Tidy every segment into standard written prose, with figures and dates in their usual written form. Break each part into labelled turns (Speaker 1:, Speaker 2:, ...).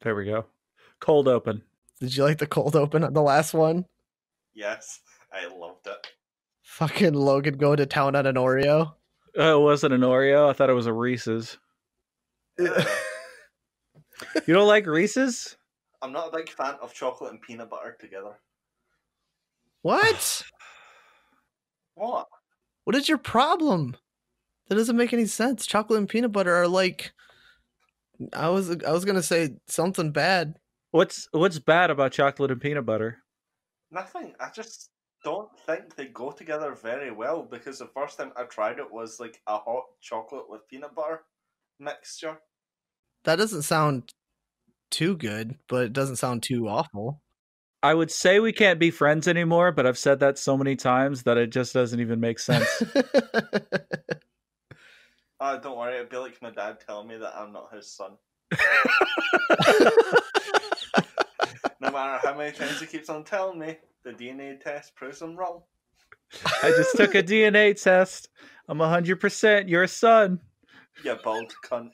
Speaker 1: There we go. Cold open.
Speaker 2: Did you like the cold open on the last one?
Speaker 3: Yes, I loved it.
Speaker 2: Fucking Logan going to town on an Oreo.
Speaker 1: It wasn't an Oreo. I thought it was a Reese's.
Speaker 3: Yeah.
Speaker 1: You don't like Reese's?
Speaker 3: I'm not a big fan of chocolate and peanut butter together.
Speaker 2: What?
Speaker 3: What?
Speaker 2: What is your problem? That doesn't make any sense. Chocolate and peanut butter are like... I was gonna say something bad.
Speaker 1: What's bad about chocolate and peanut butter?
Speaker 3: Nothing. I just don't think they go together very well because the first time I tried it was like a hot chocolate with peanut butter mixture.
Speaker 2: That doesn't sound too good, but it doesn't sound too awful.
Speaker 1: I would say we can't be friends anymore, but I've said that so many times that it just doesn't even make sense.
Speaker 3: Don't worry, it'd be like my dad telling me that I'm not his son. No matter how many times he keeps on telling me, the DNA test proves I'm wrong.
Speaker 1: I just took a DNA test. I'm 100% your son.
Speaker 3: You bald cunt.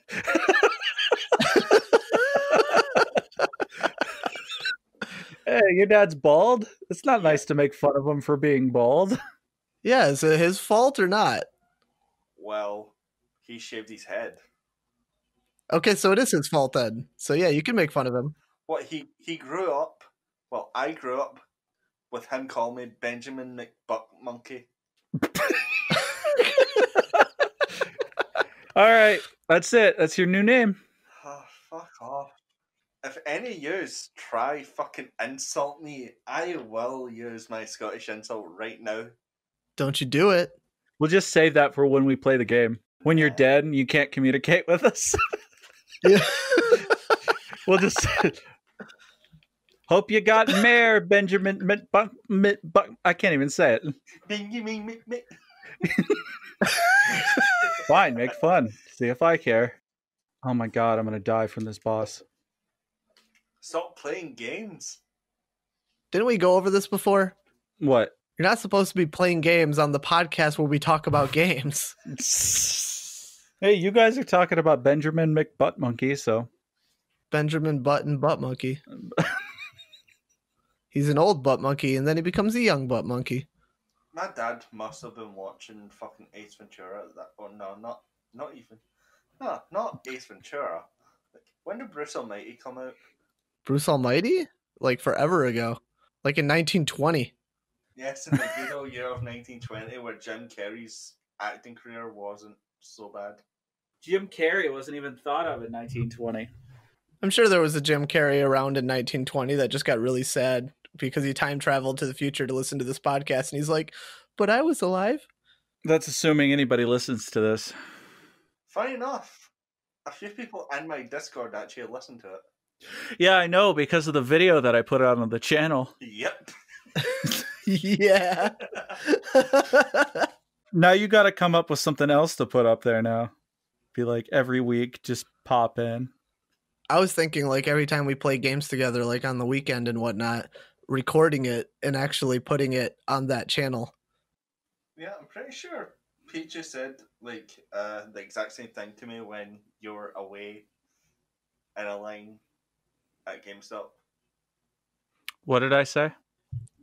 Speaker 1: Hey, your dad's bald? It's not nice to make fun of him for being bald.
Speaker 2: Yeah, is it his fault or not?
Speaker 3: Well, he shaved his head.
Speaker 2: Okay, so it is his fault then. So yeah, you can make fun of him.
Speaker 3: What, he grew up, well, I grew up with him calling me Benjamin McBuckmonkey.
Speaker 1: All right, that's it. That's your new name.
Speaker 3: Oh, fuck off. If any of yous try fucking insult me, I will use my Scottish insult right now.
Speaker 2: Don't you do it.
Speaker 1: We'll just save that for when we play the game. When you're dead and you can't communicate with us.
Speaker 2: Yeah.
Speaker 1: We'll just... Hope you got mayor, Benjamin. I can't even say it. Fine, make fun. See if I care. Oh my god, I'm gonna die from this boss.
Speaker 3: Stop playing games.
Speaker 2: Didn't we go over this before?
Speaker 1: What?
Speaker 2: You're not supposed to be playing games on the podcast where we talk about games.
Speaker 1: Hey, you guys are talking about Benjamin McButtmonkey, so...
Speaker 2: Benjamin Button Butt Monkey. He's an old butt monkey, and then he becomes a young butt monkey.
Speaker 3: My dad must have been watching fucking Ace Ventura at that... Oh, no, not even... No, not Ace Ventura. Like, when did Bruce Almighty come out?
Speaker 2: Bruce Almighty? Like forever ago. Like in 1920.
Speaker 3: Yes, in the good old year of 1920, where Jim Carrey's acting career wasn't so bad.
Speaker 1: Jim Carrey wasn't even thought of in 1920.
Speaker 2: I'm sure there was a Jim Carrey around in 1920 that just got really sad because he time traveled to the future to listen to this podcast, and he's like, but I was alive.
Speaker 1: That's assuming anybody listens to this.
Speaker 3: Funny enough, a few people in my Discord actually listened to it.
Speaker 1: Yeah, I know, because of the video that I put out on the channel.
Speaker 3: Yep.
Speaker 2: Yeah.
Speaker 1: Now you got to come up with something else to put up there now. Be like every week, just pop in.
Speaker 2: I was thinking like every time we play games together, like on the weekend and whatnot, recording it and actually putting it on that channel.
Speaker 3: Yeah, I'm pretty sure Peaches said like the exact same thing to me when you were away in a line at GameStop.
Speaker 1: What did I say?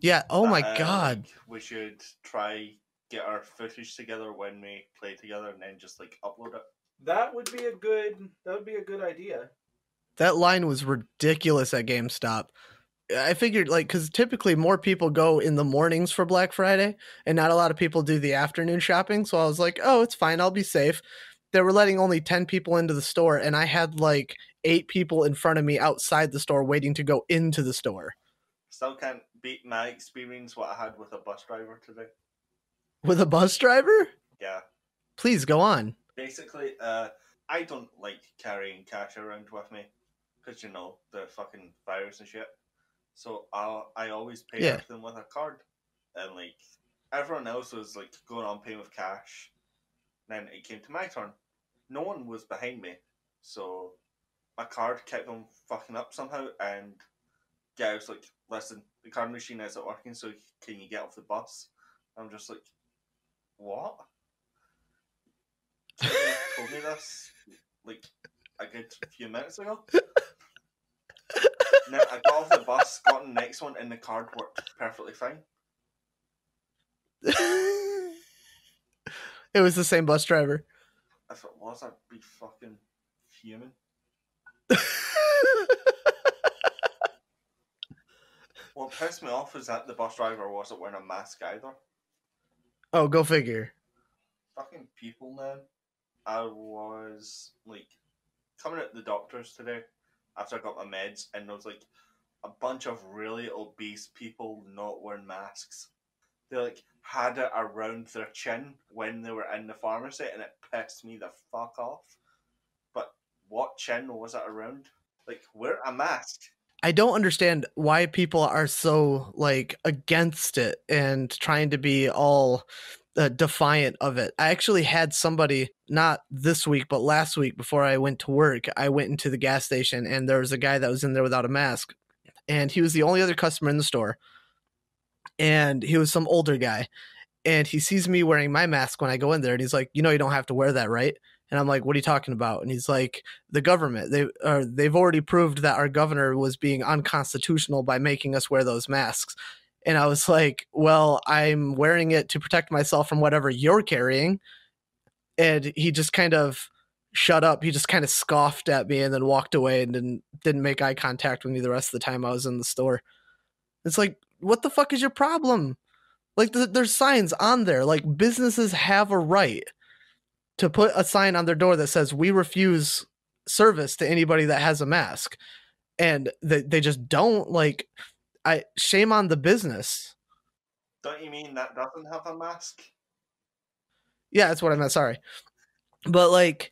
Speaker 2: Yeah. Oh my
Speaker 3: That,
Speaker 2: God.
Speaker 3: like, we should try get our footage together when we play together and then just like upload it.
Speaker 1: That would be a good idea.
Speaker 2: That line was ridiculous at GameStop. I figured like, cause typically more people go in the mornings for Black Friday and not a lot of people do the afternoon shopping. So I was like, oh, it's fine. I'll be safe. They were letting only 10 people into the store, and I had like 8 people in front of me outside the store waiting to go into the store.
Speaker 3: Still can't beat my experience what I had with a bus driver today.
Speaker 2: With a bus driver?
Speaker 3: Yeah.
Speaker 2: Please go on.
Speaker 3: Basically, I don't like carrying cash around with me because, you know, the fucking virus and shit. So I always pay everything with a card. And, like, everyone else was, like, going on paying with cash. Then it came to my turn. No one was behind me. So my card kept on fucking up somehow. And yeah, I was like, listen, the card machine isn't working, so can you get off the bus? I'm just like, what? Somebody told me this like a good few minutes ago. Now, I got off the bus, got on the next one, and the card worked perfectly fine.
Speaker 2: It was the same bus driver.
Speaker 3: If it was, I'd be fucking fuming. What pissed me off is that the bus driver wasn't wearing a mask either.
Speaker 2: Oh, go figure.
Speaker 3: Fucking people, man. I was, like, coming at the doctors today after I got my meds, and there was, like, a bunch of really obese people not wearing masks. They, like, had it around their chin when they were in the pharmacy, and it pissed me the fuck off. But what chin was it around? Like, wear a mask.
Speaker 2: I don't understand why people are so, like, against it and trying to be all defiant of it. I actually had somebody, not this week, but last week before I went to work, I went into the gas station and there was a guy that was in there without a mask. And he was the only other customer in the store. And he was some older guy. And he sees me wearing my mask when I go in there. And he's like, you know, you don't have to wear that, right? And I'm like, what are you talking about? And he's like, the government. They've already proved that our governor was being unconstitutional by making us wear those masks. And I was like, well, I'm wearing it to protect myself from whatever you're carrying. And he just kind of shut up. He just kind of scoffed at me and then walked away and didn't make eye contact with me the rest of the time I was in the store. It's like, what the fuck is your problem? Like, there's signs on there. Like, businesses have a right to put a sign on their door that says, we refuse service to anybody that has a mask. And they just don't. Like, shame on the business.
Speaker 3: Don't you mean that doesn't have a mask?
Speaker 2: Yeah, that's what I meant. Sorry. But, like,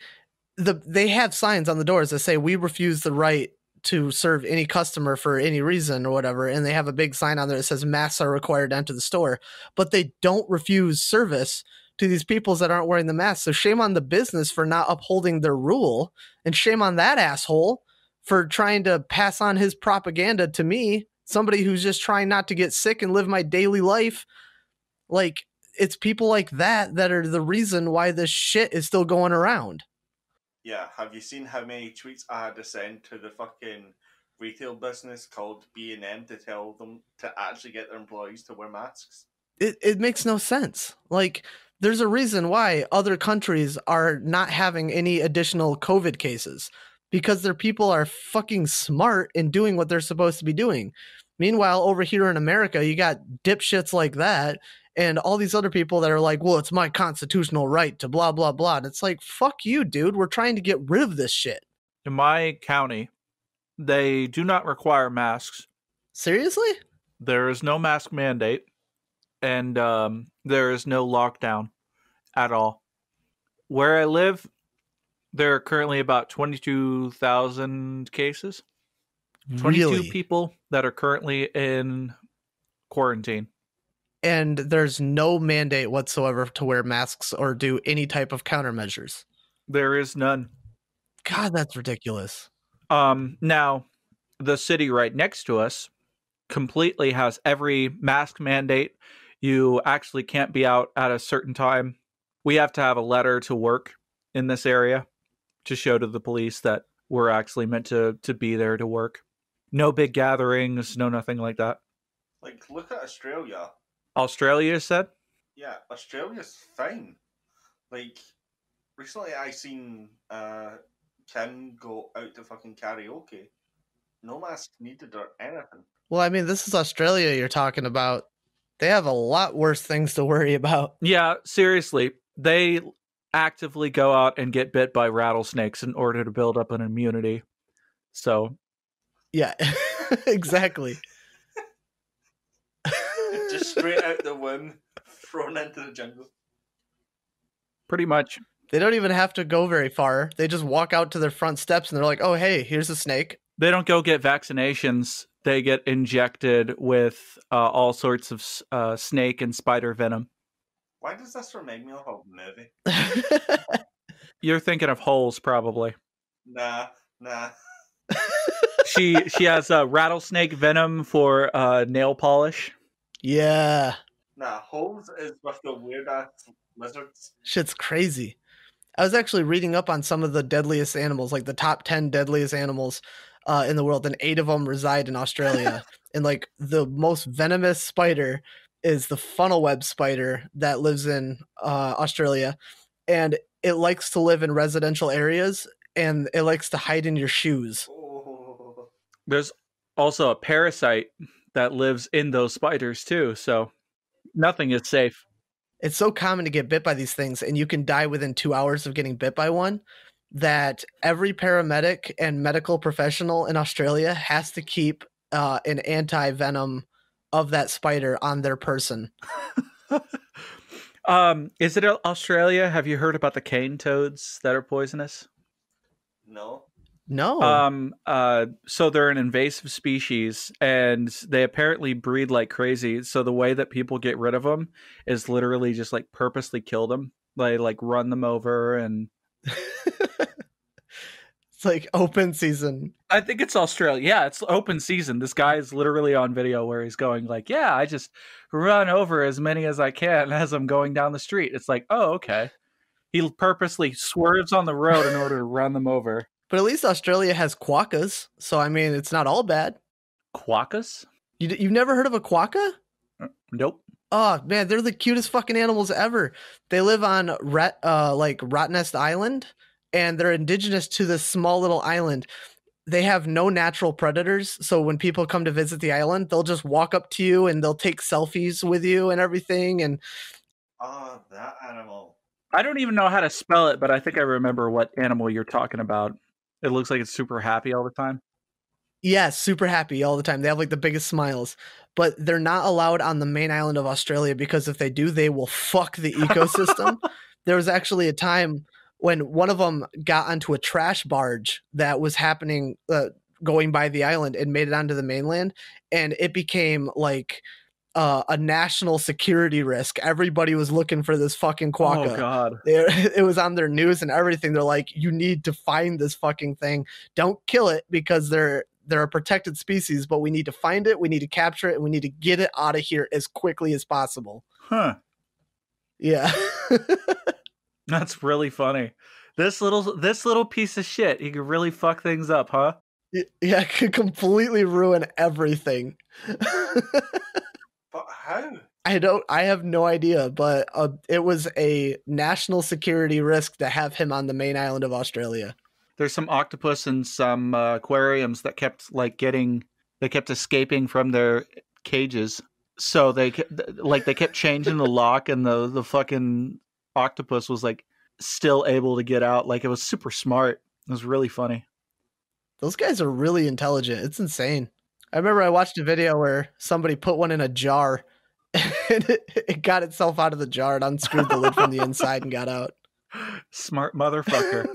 Speaker 2: they have signs on the doors that say, we refuse the right to serve any customer for any reason or whatever. And they have a big sign on there that says masks are required to enter the store. But they don't refuse service to these people that aren't wearing the mask. So shame on the business for not upholding their rule, and shame on that asshole for trying to pass on his propaganda to me, somebody who's just trying not to get sick and live my daily life. Like, it's people like that are the reason why this shit is still going around.
Speaker 3: Yeah, have you seen how many tweets I had to send to the fucking retail business called B&M to tell them to actually get their employees to wear masks?
Speaker 2: It makes no sense. Like, there's a reason why other countries are not having any additional COVID cases, because their people are fucking smart in doing what they're supposed to be doing. Meanwhile, over here in America, you got dipshits like that and all these other people that are like, well, it's my constitutional right to blah, blah, blah. And it's like, fuck you, dude. We're trying to get rid of this shit.
Speaker 4: In my county, they do not require masks.
Speaker 2: Seriously?
Speaker 4: There is no mask mandate, and there is no lockdown at all. Where I live, there are currently about 22,000 cases. 22
Speaker 2: Really?
Speaker 4: people that are currently in quarantine.
Speaker 2: And there's no mandate whatsoever to wear masks or do any type of countermeasures.
Speaker 4: There is none.
Speaker 2: God, that's ridiculous.
Speaker 4: Now, the city right next to us completely has every mask mandate. You actually can't be out at a certain time. We have to have a letter to work in this area to show to the police that we're actually meant to be there to work. No big gatherings, no nothing like that.
Speaker 3: Like, look at Australia.
Speaker 4: Australia said?
Speaker 3: Yeah, Australia's fine. Like, recently I seen Kim go out to fucking karaoke. No mask needed or anything.
Speaker 2: Well, I mean, this is Australia you're talking about. They have a lot worse things to worry about.
Speaker 4: Yeah, seriously. They actively go out and get bit by rattlesnakes in order to build up an immunity. So.
Speaker 2: Yeah, exactly.
Speaker 3: Just straight out the womb, thrown into the jungle.
Speaker 4: Pretty much.
Speaker 2: They don't even have to go very far. They just walk out to their front steps and they're like, oh, hey, here's a snake.
Speaker 4: They don't go get vaccinations. They get injected with all sorts of snake and spider venom.
Speaker 3: Why does this remind me of a movie?
Speaker 4: You're thinking of Holes, probably.
Speaker 3: Nah.
Speaker 4: She has rattlesnake venom for nail polish.
Speaker 2: Yeah.
Speaker 3: Nah, Holes is with the weird ass lizards.
Speaker 2: Shit's crazy. I was actually reading up on some of the deadliest animals, like the top 10 deadliest animals in the world, and 8 of them reside in Australia. And like the most venomous spider is the funnel web spider that lives in Australia. And it likes to live in residential areas, and it likes to hide in your shoes.
Speaker 3: Oh.
Speaker 4: There's also a parasite that lives in those spiders too, so nothing is safe.
Speaker 2: It's so common to get bit by these things, and you can die within 2 hours of getting bit by one, that every paramedic and medical professional in Australia has to keep an anti-venom of that spider on their person.
Speaker 4: Is it Australia? Have you heard about the cane toads that are poisonous?
Speaker 3: No.
Speaker 2: No.
Speaker 4: So they're an invasive species, and they apparently breed like crazy. So the way that people get rid of them is literally just like purposely kill them. They like run them over, and
Speaker 2: It's like open season.
Speaker 4: I think it's Australia. Yeah, it's open season. This guy is literally on video where he's going like, yeah, I just run over as many as I can as I'm going down the street. It's like, oh, okay. He purposely swerves on the road in order to run them over.
Speaker 2: But at least Australia has quokkas, so I mean, it's not all bad.
Speaker 4: Quokkas?
Speaker 2: You've never heard of a quokka?
Speaker 4: Nope.
Speaker 2: Oh man, they're the cutest fucking animals ever. They live on like Rottnest Island, and they're indigenous to this small little island. They have no natural predators, so when people come to visit the island, they'll just walk up to you and they'll take selfies with you and everything. And
Speaker 3: Oh, that animal.
Speaker 4: I don't even know how to spell it, but I think I remember what animal you're talking about. It looks like it's super happy all the time.
Speaker 2: yeah, super happy all the time. They have like the biggest smiles, but they're not allowed on the main island of Australia because if they do, they will fuck the ecosystem. There was actually a time when one of them got onto a trash barge that was happening, going by the island, and made it onto the mainland, and it became like a national security risk. Everybody was looking for this fucking quokka.
Speaker 4: Oh god.
Speaker 2: It was on their news and everything. They're like, you need to find this fucking thing. Don't kill it because they're a protected species, but we need to find it, we need to capture it, and we need to get it out of here as quickly as possible.
Speaker 4: Huh.
Speaker 2: Yeah.
Speaker 4: That's really funny. This little piece of shit, he could really fuck things up, huh?
Speaker 2: Yeah, it could completely ruin everything.
Speaker 3: But how?
Speaker 2: I have no idea, but it was a national security risk to have him on the main island of Australia.
Speaker 4: There's some octopus in some aquariums that kept escaping from their cages. So they kept changing the lock, and the fucking octopus was like still able to get out. Like, it was super smart. It was really funny.
Speaker 2: Those guys are really intelligent. It's insane. I remember I watched a video where somebody put one in a jar and it got itself out of the jar and unscrewed the lid from the inside and got out.
Speaker 4: Smart motherfucker.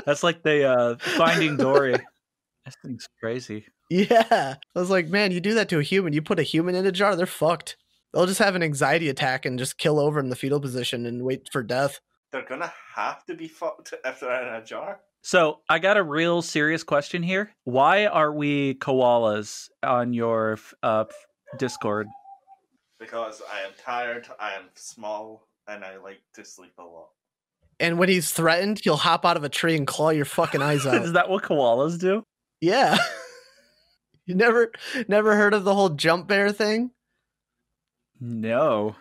Speaker 4: That's like the Finding Dory. That thing's crazy.
Speaker 2: Yeah. I was like, man, you do that to a human. You put a human in a jar, they're fucked. They'll just have an anxiety attack and just kill over in the fetal position and wait for death.
Speaker 3: They're gonna have to be fucked if they're in a jar.
Speaker 4: So I got a real serious question here. Why are we koalas on your Discord?
Speaker 3: Because I am tired, I am small, and I like to sleep a lot.
Speaker 2: And when he's threatened, he'll hop out of a tree and claw your fucking eyes out.
Speaker 4: Is that what koalas do?
Speaker 2: Yeah. You never heard of the whole jump bear thing?
Speaker 4: No.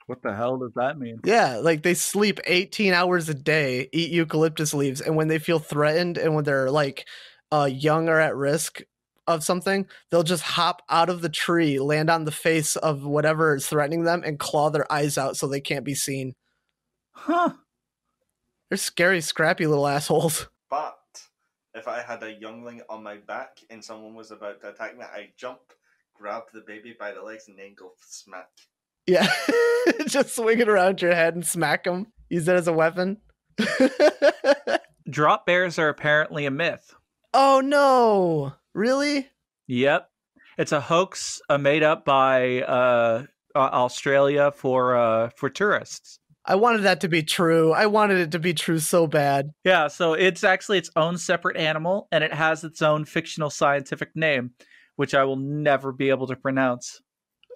Speaker 4: What the hell does that mean?
Speaker 2: Yeah, like they sleep 18 hours a day, eat eucalyptus leaves, and when they feel threatened and when they're like young or at risk of something, they'll just hop out of the tree, land on the face of whatever is threatening them, and claw their eyes out so they can't be seen.
Speaker 4: Huh.
Speaker 2: They're scary, scrappy little assholes.
Speaker 3: But if I had a youngling on my back and someone was about to attack me, I'd jump, grab the baby by the legs, and then go smack.
Speaker 2: Yeah, just swing it around your head and smack them. Use it as a weapon.
Speaker 4: Drop bears are apparently a myth.
Speaker 2: Oh no! Really?
Speaker 4: Yep. It's a hoax made up by Australia for tourists.
Speaker 2: I wanted that to be true. I wanted it to be true so bad.
Speaker 4: Yeah, so it's actually its own separate animal, and it has its own fictional scientific name, which I will never be able to pronounce.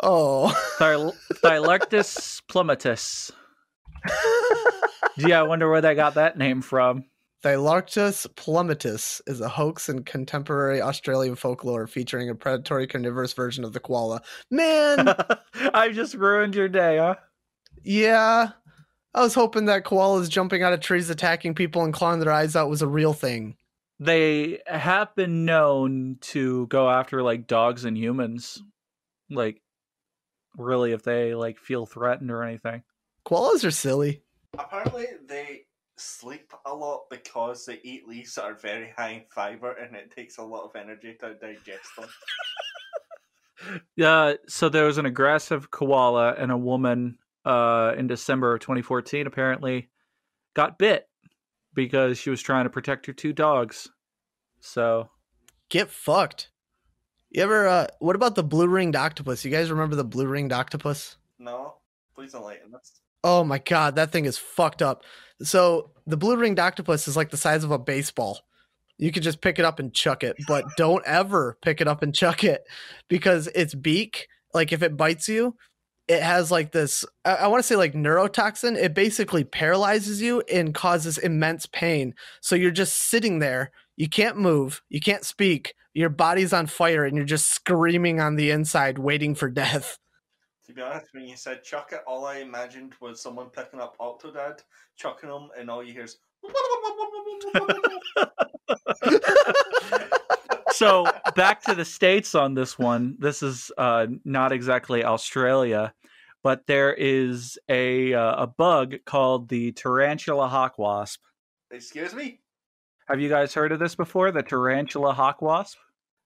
Speaker 2: Oh.
Speaker 4: Thylarctus plummetus. Gee, I wonder where they got that name from.
Speaker 2: Thylarctus plummetus is a hoax in contemporary Australian folklore featuring a predatory carnivorous version of the koala. Man,
Speaker 4: I've just ruined your day, huh?
Speaker 2: yeah. I was hoping that koalas jumping out of trees attacking people and clawing their eyes out was a real thing.
Speaker 4: They have been known to go after like dogs and humans. Like, really, if they like feel threatened or anything.
Speaker 2: Koalas are silly.
Speaker 3: Apparently, they sleep a lot because they eat leaves that are very high in fiber, and it takes a lot of energy to digest them.
Speaker 4: So there was an aggressive koala, and a woman in December of 2014 apparently got bit because she was trying to protect her 2 dogs. So
Speaker 2: Get fucked. You ever, what about the blue-ringed octopus? You guys remember the blue-ringed octopus?
Speaker 3: No, please enlighten us.
Speaker 2: Oh my god, that thing is fucked up. So the blue-ringed octopus is like the size of a baseball. You could just pick it up and chuck it, but don't ever pick it up and chuck it because its beak, like if it bites you, it has like this, I want to say like neurotoxin. It basically paralyzes you and causes immense pain. So you're just sitting there. You can't move. You can't speak. Your body's on fire and you're just screaming on the inside, waiting for death.
Speaker 3: To be honest, when you said chuck it, all I imagined was someone picking up Octodad, chucking him, and all you hear is...
Speaker 4: So back to the States on this one. This is not exactly Australia, but there is a bug called the tarantula hawk wasp.
Speaker 3: Excuse me?
Speaker 4: Have you guys heard of this before? The tarantula hawk wasp?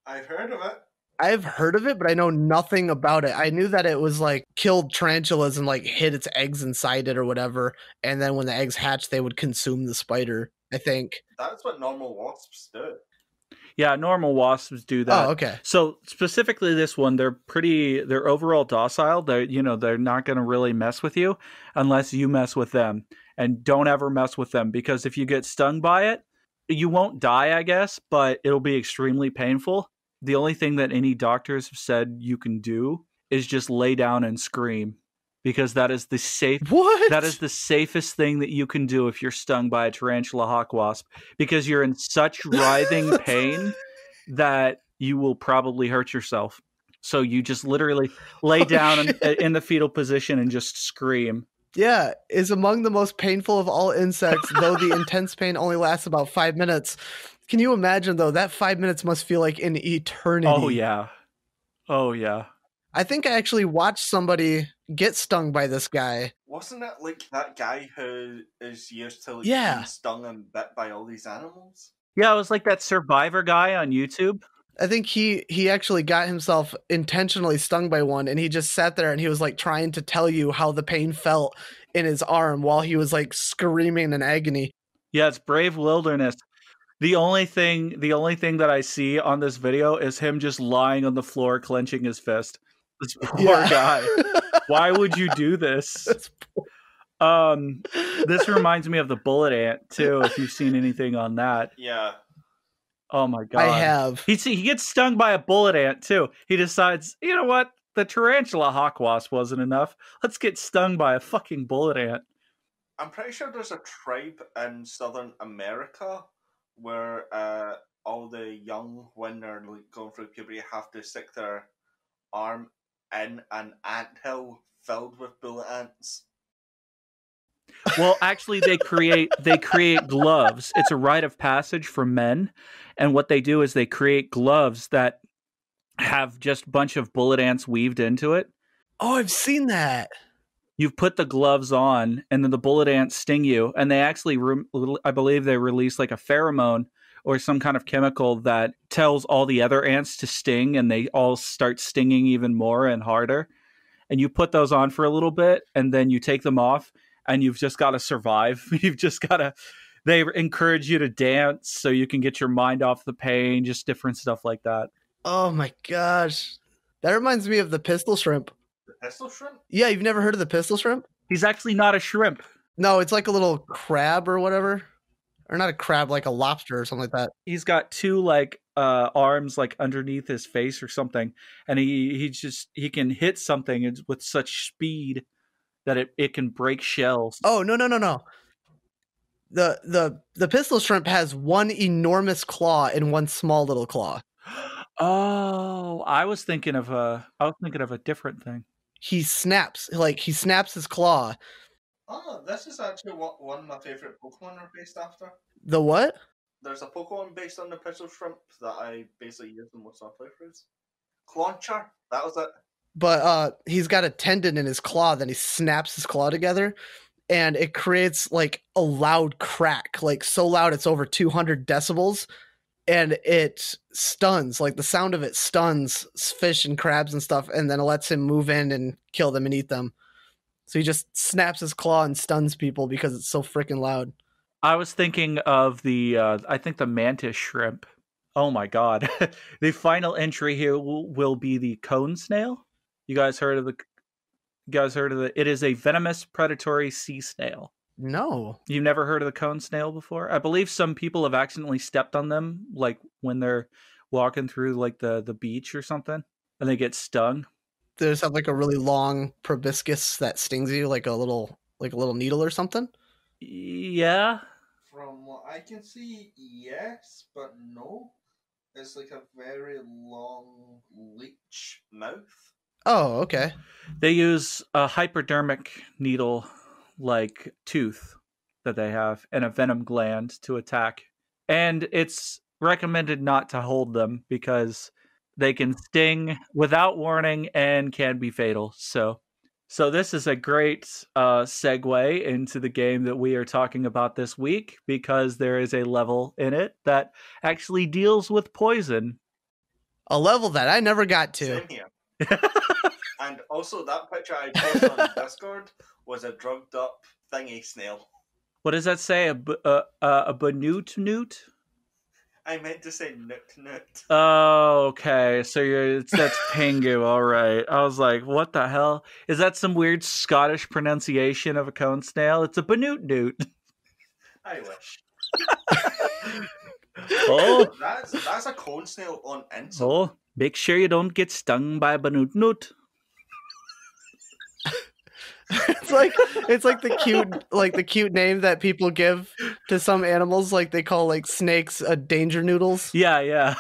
Speaker 3: I've heard of it.
Speaker 2: I've heard of it, but I know nothing about it. I knew that it was like killed tarantulas and like hid its eggs inside it or whatever. And then when the eggs hatch, they would consume the spider, I think.
Speaker 3: That's what normal wasps do.
Speaker 4: Yeah, normal wasps do that.
Speaker 2: Oh, okay.
Speaker 4: So specifically this one, they're overall docile. They're not going to really mess with you unless you mess with them. And don't ever mess with them, because if you get stung by it, you won't die, I guess, but it'll be extremely painful. The only thing that any doctors have said you can do is just lay down and scream, because that is the safest thing that you can do if you're stung by a tarantula hawk wasp, because you're in such writhing pain that you will probably hurt yourself. So you just literally lay down in the fetal position and just scream.
Speaker 2: Yeah, is among the most painful of all insects, though the intense pain only lasts about 5 minutes. Can you imagine, though? That 5 minutes must feel like an eternity.
Speaker 4: Oh, yeah.
Speaker 2: I think I actually watched somebody get stung by this guy.
Speaker 3: Wasn't it like that guy who is used to
Speaker 2: being
Speaker 3: stung and bit by all these animals?
Speaker 4: Yeah, it was like that Survivor guy on YouTube.
Speaker 2: I think he actually got himself intentionally stung by one, and he just sat there and he was like trying to tell you how the pain felt in his arm while he was like screaming in agony.
Speaker 4: Yeah, it's brave wilderness. The only thing that I see on this video is him just lying on the floor clenching his fist. This poor guy. Why would you do this? This reminds me of the bullet ant too, if you've seen anything on that.
Speaker 3: Yeah.
Speaker 4: Oh my god.
Speaker 2: I have.
Speaker 4: He gets stung by a bullet ant too. He decides, you know what? The tarantula hawk wasp wasn't enough. Let's get stung by a fucking bullet ant.
Speaker 3: I'm pretty sure there's a tribe in Southern America where all the young, when they're going through puberty, have to stick their arm in an anthill filled with bullet ants.
Speaker 4: Well, actually, they create gloves. It's a rite of passage for men, and what they do is they create gloves that have just a bunch of bullet ants weaved into it.
Speaker 2: Oh, I've seen that.
Speaker 4: You put the gloves on, and then the bullet ants sting you, and they actually, I believe, they release like a pheromone or some kind of chemical that tells all the other ants to sting, and they all start stinging even more and harder. And you put those on for a little bit, and then you take them off. And you've just got to survive. They encourage you to dance so you can get your mind off the pain, just different stuff like that.
Speaker 2: Oh my gosh. That reminds me of the pistol shrimp.
Speaker 3: The pistol shrimp?
Speaker 2: Yeah, you've never heard of the pistol shrimp?
Speaker 4: He's actually not a shrimp.
Speaker 2: No, it's like a little crab or whatever. Or not a crab, like a lobster or something like that.
Speaker 4: He's got two arms like underneath his face or something. And he can hit something with such speed that it can break shells.
Speaker 2: Oh, no. The pistol shrimp has one enormous claw and one small little claw.
Speaker 4: Oh, I was thinking of a different thing.
Speaker 2: He snaps his claw.
Speaker 3: Oh, this is actually what one of my favorite Pokemon are based after.
Speaker 2: The what?
Speaker 3: There's a Pokemon based on the pistol shrimp that I basically use in most of my playthroughs. Clauncher, that was it.
Speaker 2: But he's got a tendon in his claw, then he snaps his claw together, and it creates like a loud crack, like so loud it's over 200 decibels, and it stuns, like the sound of it stuns fish and crabs and stuff, and then it lets him move in and kill them and eat them. So he just snaps his claw and stuns people because it's so freaking loud.
Speaker 4: I was thinking of I think the mantis shrimp. Oh my god. The final entry here will be the cone snail. You guys heard of the it is a venomous predatory sea snail.
Speaker 2: No.
Speaker 4: You've never heard of the cone snail before? I believe some people have accidentally stepped on them, like when they're walking through like the beach or something, and they get stung.
Speaker 2: They just have like a really long proboscis that stings you like a little needle or something?
Speaker 4: Yeah.
Speaker 3: From what I can see, yes, but no. It's like a very long leech mouth.
Speaker 2: Oh, okay.
Speaker 4: They use a hypodermic needle like tooth that they have and a venom gland to attack. And it's recommended not to hold them because they can sting without warning and can be fatal. So this is a great segue into the game that we are talking about this week, because there is a level in it that actually deals with poison.
Speaker 2: A level that I never got to.
Speaker 3: Same here. And also that picture I posted on Discord was a drugged up thingy snail.
Speaker 4: What does that say? A banut newt?
Speaker 3: I meant to say noot.
Speaker 4: Oh, okay. So that's Pingu. All right. I was like, what the hell? Is that some weird Scottish pronunciation of a cone snail? It's a banut newt.
Speaker 3: I wish.
Speaker 4: Oh,
Speaker 3: that's a cone snail on insult.
Speaker 4: oh, make sure you don't get stung by a banut newt.
Speaker 2: It's like the cute name that people give to some animals, like they call like snakes danger noodles.
Speaker 4: Yeah.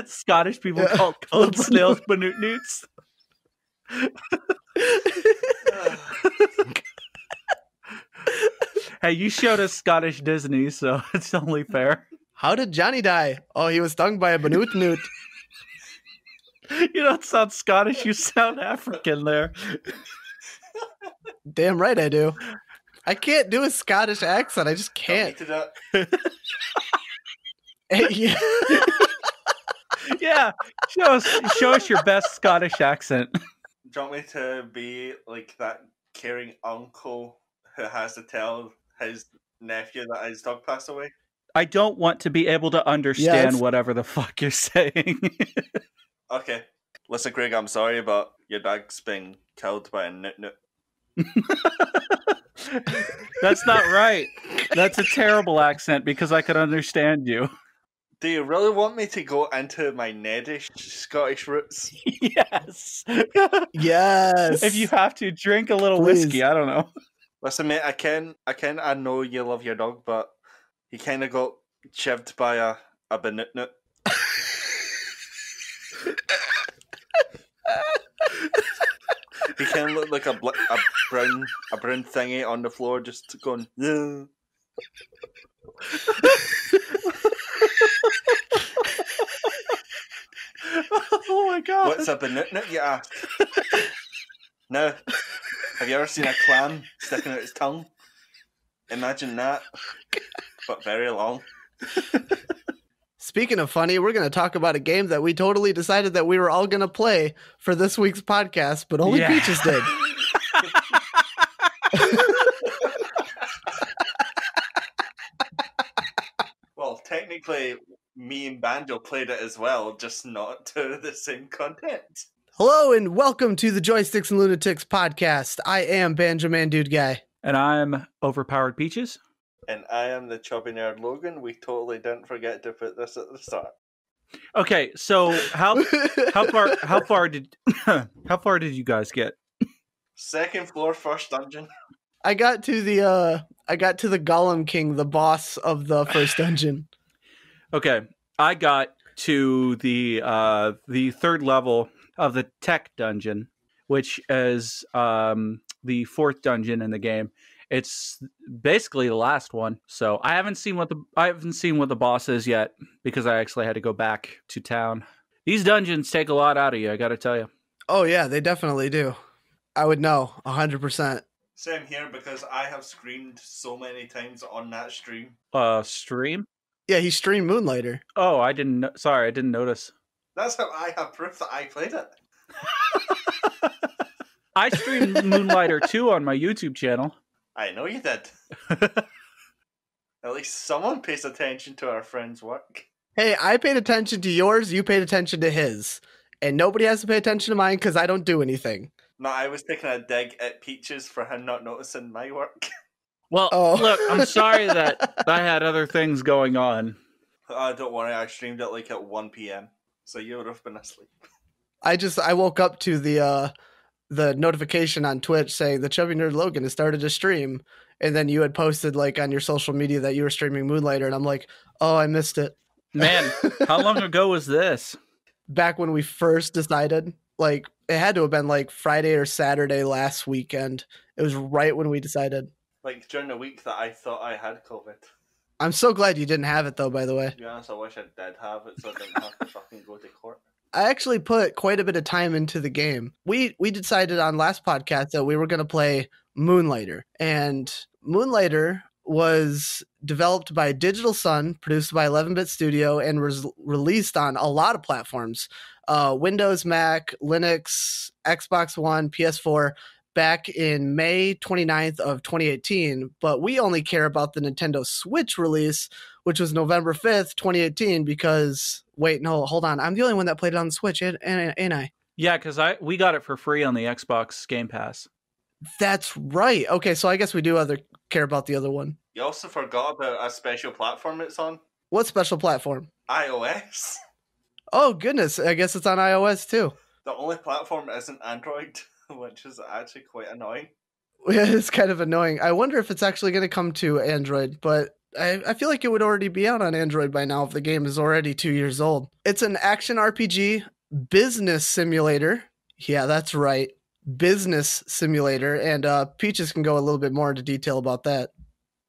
Speaker 4: Scottish people call cone snails banut newts. Hey, you showed us Scottish Disney, so it's only fair.
Speaker 2: How did Johnny die? Oh, he was stung by a banut newt.
Speaker 4: You don't sound Scottish, you sound African there.
Speaker 2: Damn right I do. I can't do a Scottish accent. I just can't.
Speaker 3: Hey,
Speaker 4: Yeah, show us your best Scottish accent.
Speaker 3: Do you want me to be like that caring uncle who has to tell his nephew that his dog passed away?
Speaker 4: I don't want to be able to understand whatever the fuck you're saying.
Speaker 3: Okay. Listen, Craig, I'm sorry, but your dog's being killed by a nut.
Speaker 4: That's not right. That's a terrible accent because I could understand you.
Speaker 3: Do you really want me to go into my Nedish Scottish roots?
Speaker 4: Yes.
Speaker 2: Yes.
Speaker 4: If you have to, drink a little whiskey. I don't know.
Speaker 3: Listen, mate, I know you love your dog, but he kind of got chived by a banut. He kind of looked like a brown thingy on the floor, just going. Yeah.
Speaker 4: Oh my god!
Speaker 3: What's a banut? You ask. Now, have you ever seen a clam sticking out its tongue? Imagine that, but very long.
Speaker 2: Speaking of funny, we're going to talk about a game that we totally decided that we were all going to play for this week's podcast, but only Peaches did.
Speaker 3: Well, technically, me and Banjo played it as well, just not to the same content.
Speaker 2: Hello and welcome to the Joysticks and Lunatics podcast. I am BanjomanDudeGuy.
Speaker 4: And I'm OverpoweredPeaches.
Speaker 3: And I am the TheChubbyNerdLogan. We totally didn't forget to put this at the start.
Speaker 4: Okay, so how far did you guys get?
Speaker 3: Second floor, first dungeon.
Speaker 2: I got to I got to the Golem King, the boss of the first dungeon.
Speaker 4: Okay, I got to the third level of the tech dungeon, which is the fourth dungeon in the game. It's basically the last one. So I haven't seen what the boss is yet because I actually had to go back to town. These dungeons take a lot out of you, I got to tell you.
Speaker 2: Oh yeah, they definitely do. I would know 100%.
Speaker 3: Same here, because I have screamed so many times on that stream.
Speaker 4: Stream?
Speaker 2: Yeah, he streamed Moonlighter.
Speaker 4: Oh, I didn't notice.
Speaker 3: That's how I have proof that I played it.
Speaker 4: I streamed Moonlighter too on my YouTube channel.
Speaker 3: I know you did. At least someone pays attention to our friend's work.
Speaker 2: Hey, I paid attention to yours, you paid attention to his. And nobody has to pay attention to mine because I don't do anything.
Speaker 3: No, I was taking a dig at Peaches for him not noticing my work.
Speaker 4: Well, look, I'm sorry that I had other things going on.
Speaker 3: Don't worry, I streamed it like at 1 p.m. So you would have been asleep.
Speaker 2: I woke up to the notification on Twitch saying the Chubby Nerd Logan has started a stream, and then you had posted like on your social media that you were streaming Moonlighter, and I'm like, oh, I missed it.
Speaker 4: Man, how long ago was this?
Speaker 2: Back when we first decided, like it had to have been like Friday or Saturday last weekend. It was right when we decided.
Speaker 3: Like during the week that I thought I had COVID.
Speaker 2: I'm so glad you didn't have it though, by the way.
Speaker 3: To be honest, I wish I did have it so I didn't have to fucking go to court.
Speaker 2: I actually put quite a bit of time into the game. We decided on last podcast that we were going to play Moonlighter. And Moonlighter was developed by Digital Sun, produced by 11-Bit Studio, and was released on a lot of platforms. Windows, Mac, Linux, Xbox One, PS4, back in May 29th of 2018. But we only care about the Nintendo Switch release, which was November 5th, 2018, because... Wait, no, hold on. I'm the only one that played it on the Switch, ain't I?
Speaker 4: Yeah, because we got it for free on the Xbox Gamepass.
Speaker 2: That's right. Okay, so I guess we do care about the other one.
Speaker 3: You also forgot about a special platform it's on.
Speaker 2: What special platform?
Speaker 3: iOS.
Speaker 2: Oh, goodness. I guess it's on iOS, too.
Speaker 3: The only platform isn't Android, which is actually quite annoying.
Speaker 2: Yeah, it's kind of annoying. I wonder if it's actually going to come to Android, but... I feel like it would already be out on Android by now if the game is already 2 years old. It's an action RPG business simulator. Yeah, that's right. Business simulator. And Peaches can go a little bit more into detail about that.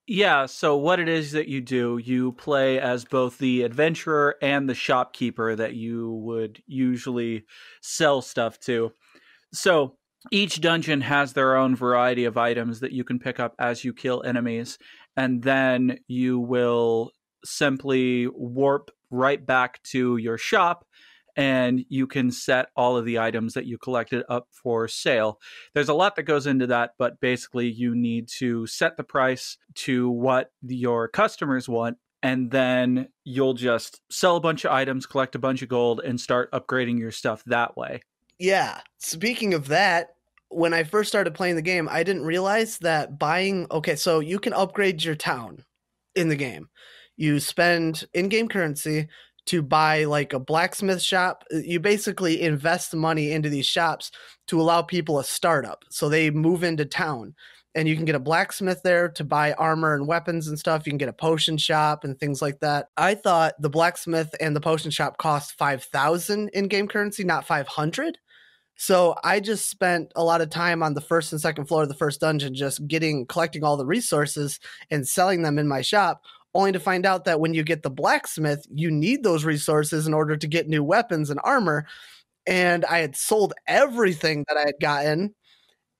Speaker 4: Yeah, so what it is that you do, you play as both the adventurer and the shopkeeper that you would usually sell stuff to. So each dungeon has their own variety of items that you can pick up as you kill enemies. And then you will simply warp right back to your shop and you can set all of the items that you collected up for sale. There's a lot that goes into that, but basically you need to set the price to what your customers want, and then you'll just sell a bunch of items, collect a bunch of gold, and start upgrading your stuff that way.
Speaker 2: Yeah. Speaking of that, when I first started playing the game, I didn't realize that so you can upgrade your town in the game. You spend in-game currency to buy like a blacksmith shop. You basically invest money into these shops to allow people a startup. So they move into town and you can get a blacksmith there to buy armor and weapons and stuff. You can get a potion shop and things like that. I thought the blacksmith and the potion shop cost 5,000 in-game currency, not 500. So I just spent a lot of time on the first and second floor of the first dungeon just collecting all the resources and selling them in my shop, only to find out that when you get the blacksmith, you need those resources in order to get new weapons and armor. And I had sold everything that I had gotten.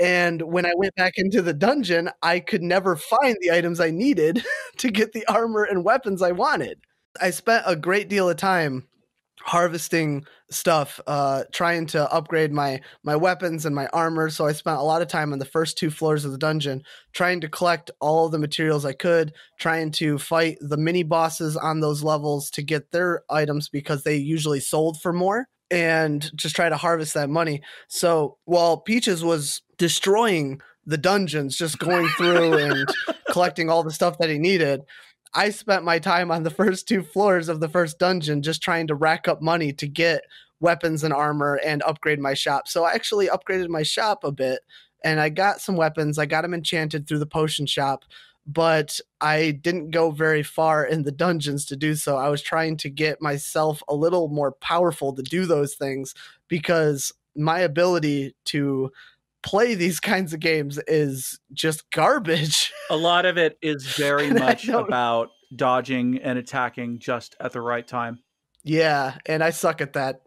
Speaker 2: And when I went back into the dungeon, I could never find the items I needed to get the armor and weapons I wanted. I spent a great deal of time harvesting stuff, trying to upgrade my weapons and my armor. So I spent a lot of time on the first 2 floors of the dungeon trying to collect all the materials I could, trying to fight the mini bosses on those levels to get their items because they usually sold for more, and just try to harvest that money. So while Peaches was destroying the dungeons, just going through and collecting all the stuff that he needed, I spent my time on the first 2 floors of the first dungeon just trying to rack up money to get weapons and armor and upgrade my shop. So I actually upgraded my shop a bit, and I got some weapons. I got them enchanted through the potion shop. but I didn't go very far in the dungeons to do so. I was trying to get myself a little more powerful to do those things because my ability to play these kinds of games is just garbage.
Speaker 4: A lot of it is very much about dodging and attacking just at the right time.
Speaker 2: Yeah, and I suck at that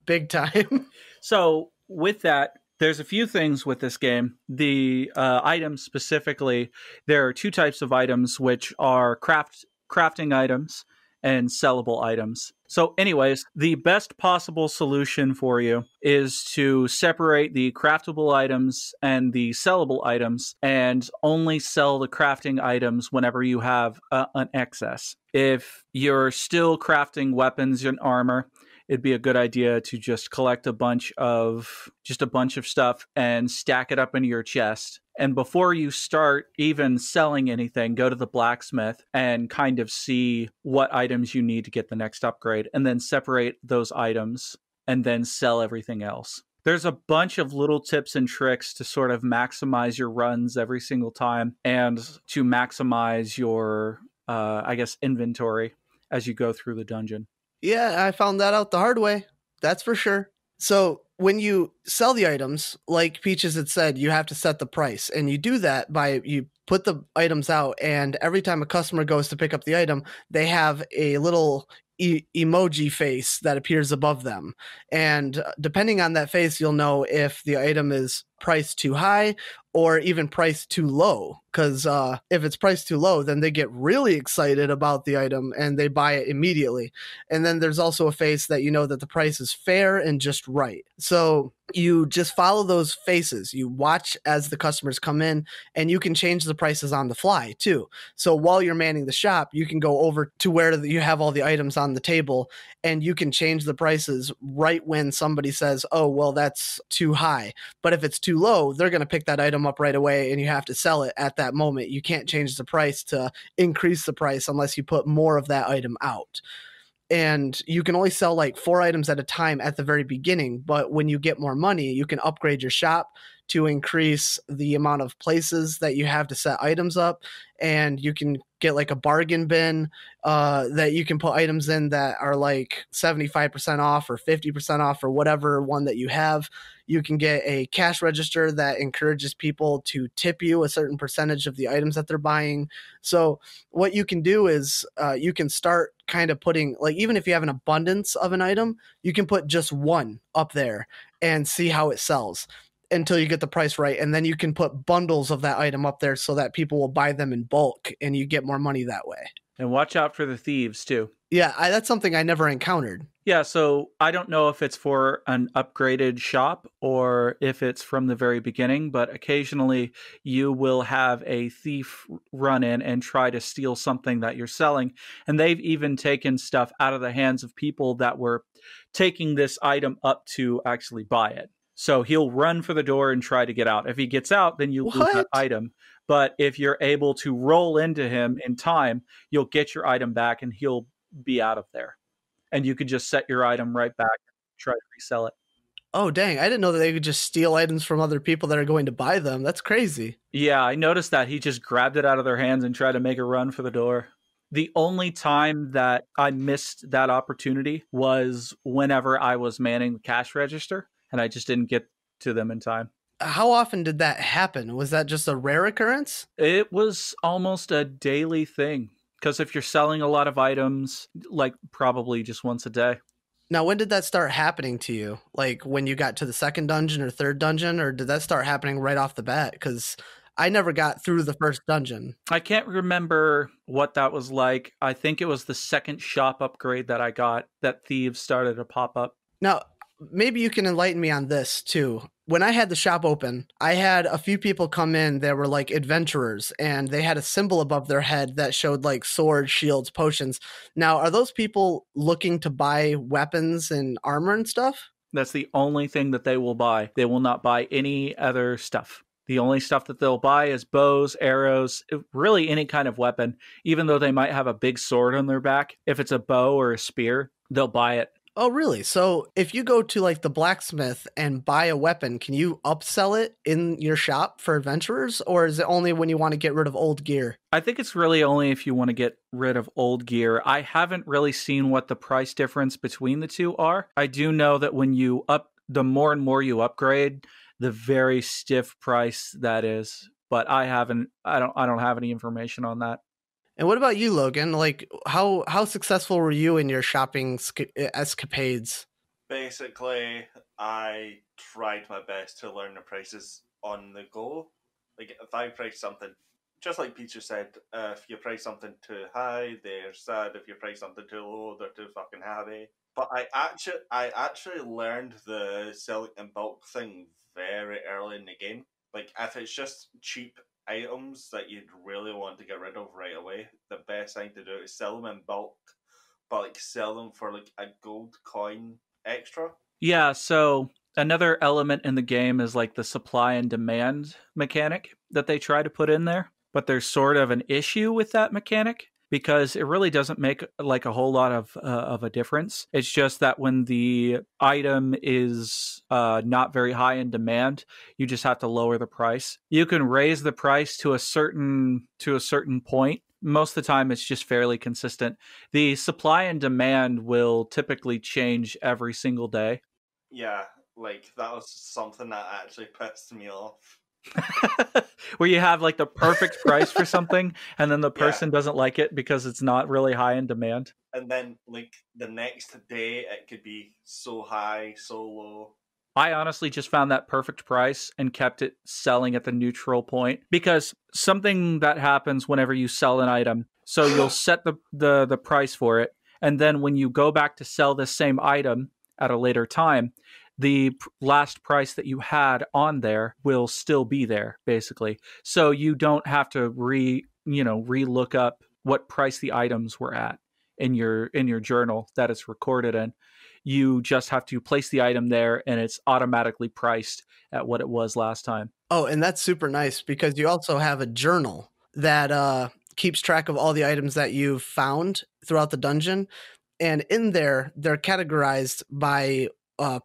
Speaker 2: big time.
Speaker 4: So with that, there's a few things with this game. The items specifically, there are two types of items, which are crafting items and sellable items. So anyways, the best possible solution for you is to separate the craftable items and the sellable items and only sell the crafting items whenever you have an excess. If you're still crafting weapons and armor, it'd be a good idea to just collect a bunch of stuff and stack it up into your chest. And before you start even selling anything, go to the blacksmith and kind of see what items you need to get the next upgrade, and then separate those items and then sell everything else. There's a bunch of little tips and tricks to sort of maximize your runs every single time and to maximize your, inventory as you go through the dungeon.
Speaker 2: Yeah, I found that out the hard way. That's for sure. So when you sell the items, like Peaches had said, you have to set the price. And you do that by you put the items out, and every time a customer goes to pick up the item, they have a little emoji face that appears above them. And depending on that face, you'll know if the item is priced too high or even priced too low. Because if it's priced too low, then they get really excited about the item and they buy it immediately. And then there's also a face that you know that the price is fair and just right. So you just follow those faces. You watch as the customers come in, and you can change the prices on the fly too. So while you're manning the shop, you can go over to where you have all the items on the table, and you can change the prices right when somebody says, oh, well, that's too high. But if it's too low, they're going to pick that item up right away, and you have to sell it at that moment. You can't change the price to increase the price unless you put more of that item out. And you can only sell like 4 items at a time at the very beginning. But when you get more money, you can upgrade your shop to increase the amount of places that you have to set items up. And you can get like a bargain bin that you can put items in that are like 75% off or 50% off or whatever one that you have. You can get a cash register that encourages people to tip you a certain percentage of the items that they're buying. So what you can do is you can start kind of putting, like, even if you have an abundance of an item, you can put just one up there and see how it sells until you get the price right. And then you can put bundles of that item up there so that people will buy them in bulk and you get more money that way.
Speaker 4: And watch out for the thieves too.
Speaker 2: Yeah, that's something I never encountered.
Speaker 4: Yeah, so I don't know if it's for an upgraded shop or if it's from the very beginning, but occasionally you will have a thief run in and try to steal something that you're selling. And they've even taken stuff out of the hands of people that were taking this item up to actually buy it. So he'll run for the door and try to get out. If he gets out, then you lose that item. But if you're able to roll into him in time, you'll get your item back and he'll be out of there. And you could just set your item right back and try to resell it.
Speaker 2: Oh, dang. I didn't know that they could just steal items from other people that are going to buy them. That's crazy.
Speaker 4: Yeah, I noticed that. He just grabbed it out of their hands and tried to make a run for the door. The only time that I missed that opportunity was whenever I was manning the cash register, and I just didn't get to them in time.
Speaker 2: How often did that happen? Was that just a rare occurrence?
Speaker 4: It was almost a daily thing. Because if you're selling a lot of items, like probably just once a day.
Speaker 2: Now, when did that start happening to you? Like when you got to the second dungeon or third dungeon, or did that start happening right off the bat? Because I never got through the first dungeon.
Speaker 4: I can't remember what that was like. I think it was the second shop upgrade that I got that thieves started to pop up.
Speaker 2: Now, maybe you can enlighten me on this too. When I had the shop open, I had a few people come in that were like adventurers, and they had a symbol above their head that showed like swords, shields, potions. Now, are those people looking to buy weapons and armor and stuff?
Speaker 4: That's the only thing that they will buy. They will not buy any other stuff. The only stuff that they'll buy is bows, arrows, really any kind of weapon. Even though they might have a big sword on their back, if it's a bow or a spear, they'll buy it.
Speaker 2: Oh, really? So if you go to like the blacksmith and buy a weapon, can you upsell it in your shop for adventurers, or is it only when you want to get rid of old gear?
Speaker 4: I think it's really only if you want to get rid of old gear. I haven't really seen what the price difference between the two are. I do know that when you the more and more you upgrade, the very stiff price that is. But I don't have any information on that.
Speaker 2: And what about you, Logan? Like, how successful were you in your shopping escapades?
Speaker 3: Basically, I tried my best to learn the prices on the go. Like, if I price something, just like Peaches said, if you price something too high, they're sad. If you price something too low, they're too fucking happy. But I actually learned the selling in bulk thing very early in the game. Like, if it's just cheap items that you'd really want to get rid of right away, the best thing to do is sell them in bulk, but like sell them for like a gold coin extra.
Speaker 4: Yeah, so another element in the game is like the supply and demand mechanic that they try to put in there, but there's sort of an issue with that mechanic because it really doesn't make like a whole lot of a difference. It's just that when the item is not very high in demand, you just have to lower the price. You can raise the price to a certain point. Most of the time, it's just fairly consistent. The supply and demand will typically change every single day.
Speaker 3: Yeah, like that was something that actually pissed me off.
Speaker 4: Where you have like the perfect price for something and then the person doesn't like it because it's not really high in demand.
Speaker 3: And then like the next day it could be so high, so low.
Speaker 4: I honestly just found that perfect price and kept it selling at the neutral point, because something that happens whenever you sell an item, so you'll set the price for it, and then when you go back to sell this same item at a later time, the last price that you had on there will still be there, basically. So you don't have to re-look up what price the items were at in your journal that it's recorded in. You just have to place the item there and it's automatically priced at what it was last time.
Speaker 2: Oh, and that's super nice because you also have a journal that keeps track of all the items that you've found throughout the dungeon. And in there, they're categorized by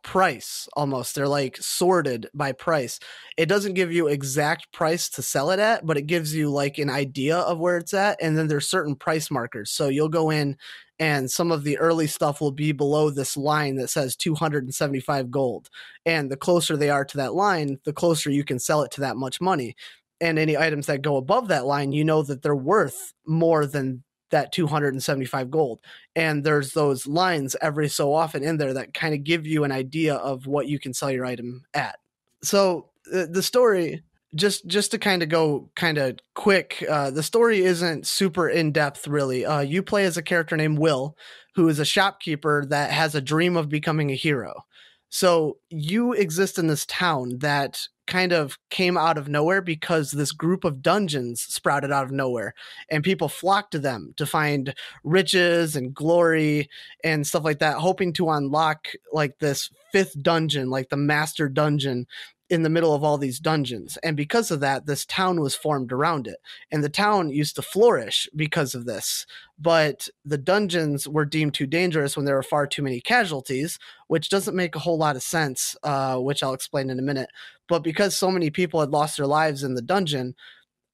Speaker 2: price almost. They're like sorted by price. It doesn't give you exact price to sell it at, but it gives you like an idea of where it's at. And then there's certain price markers. So you'll go in and some of the early stuff will be below this line that says 275 gold. And the closer they are to that line, the closer you can sell it to that much money. And any items that go above that line, you know that they're worth more than that 275 gold. And there's those lines every so often in there that kind of give you an idea of what you can sell your item at. So the story, just to kind of go kind of quick, the story isn't super in-depth really. You play as a character named Will, who is a shopkeeper that has a dream of becoming a hero. So you exist in this town that kind of came out of nowhere because this group of dungeons sprouted out of nowhere and people flocked to them to find riches and glory and stuff like that, hoping to unlock like this fifth dungeon, like the master dungeon in the middle of all these dungeons. And because of that, this town was formed around it. And the town used to flourish because of this. But the dungeons were deemed too dangerous when there were far too many casualties, which doesn't make a whole lot of sense, which I'll explain in a minute. But because so many people had lost their lives in the dungeon,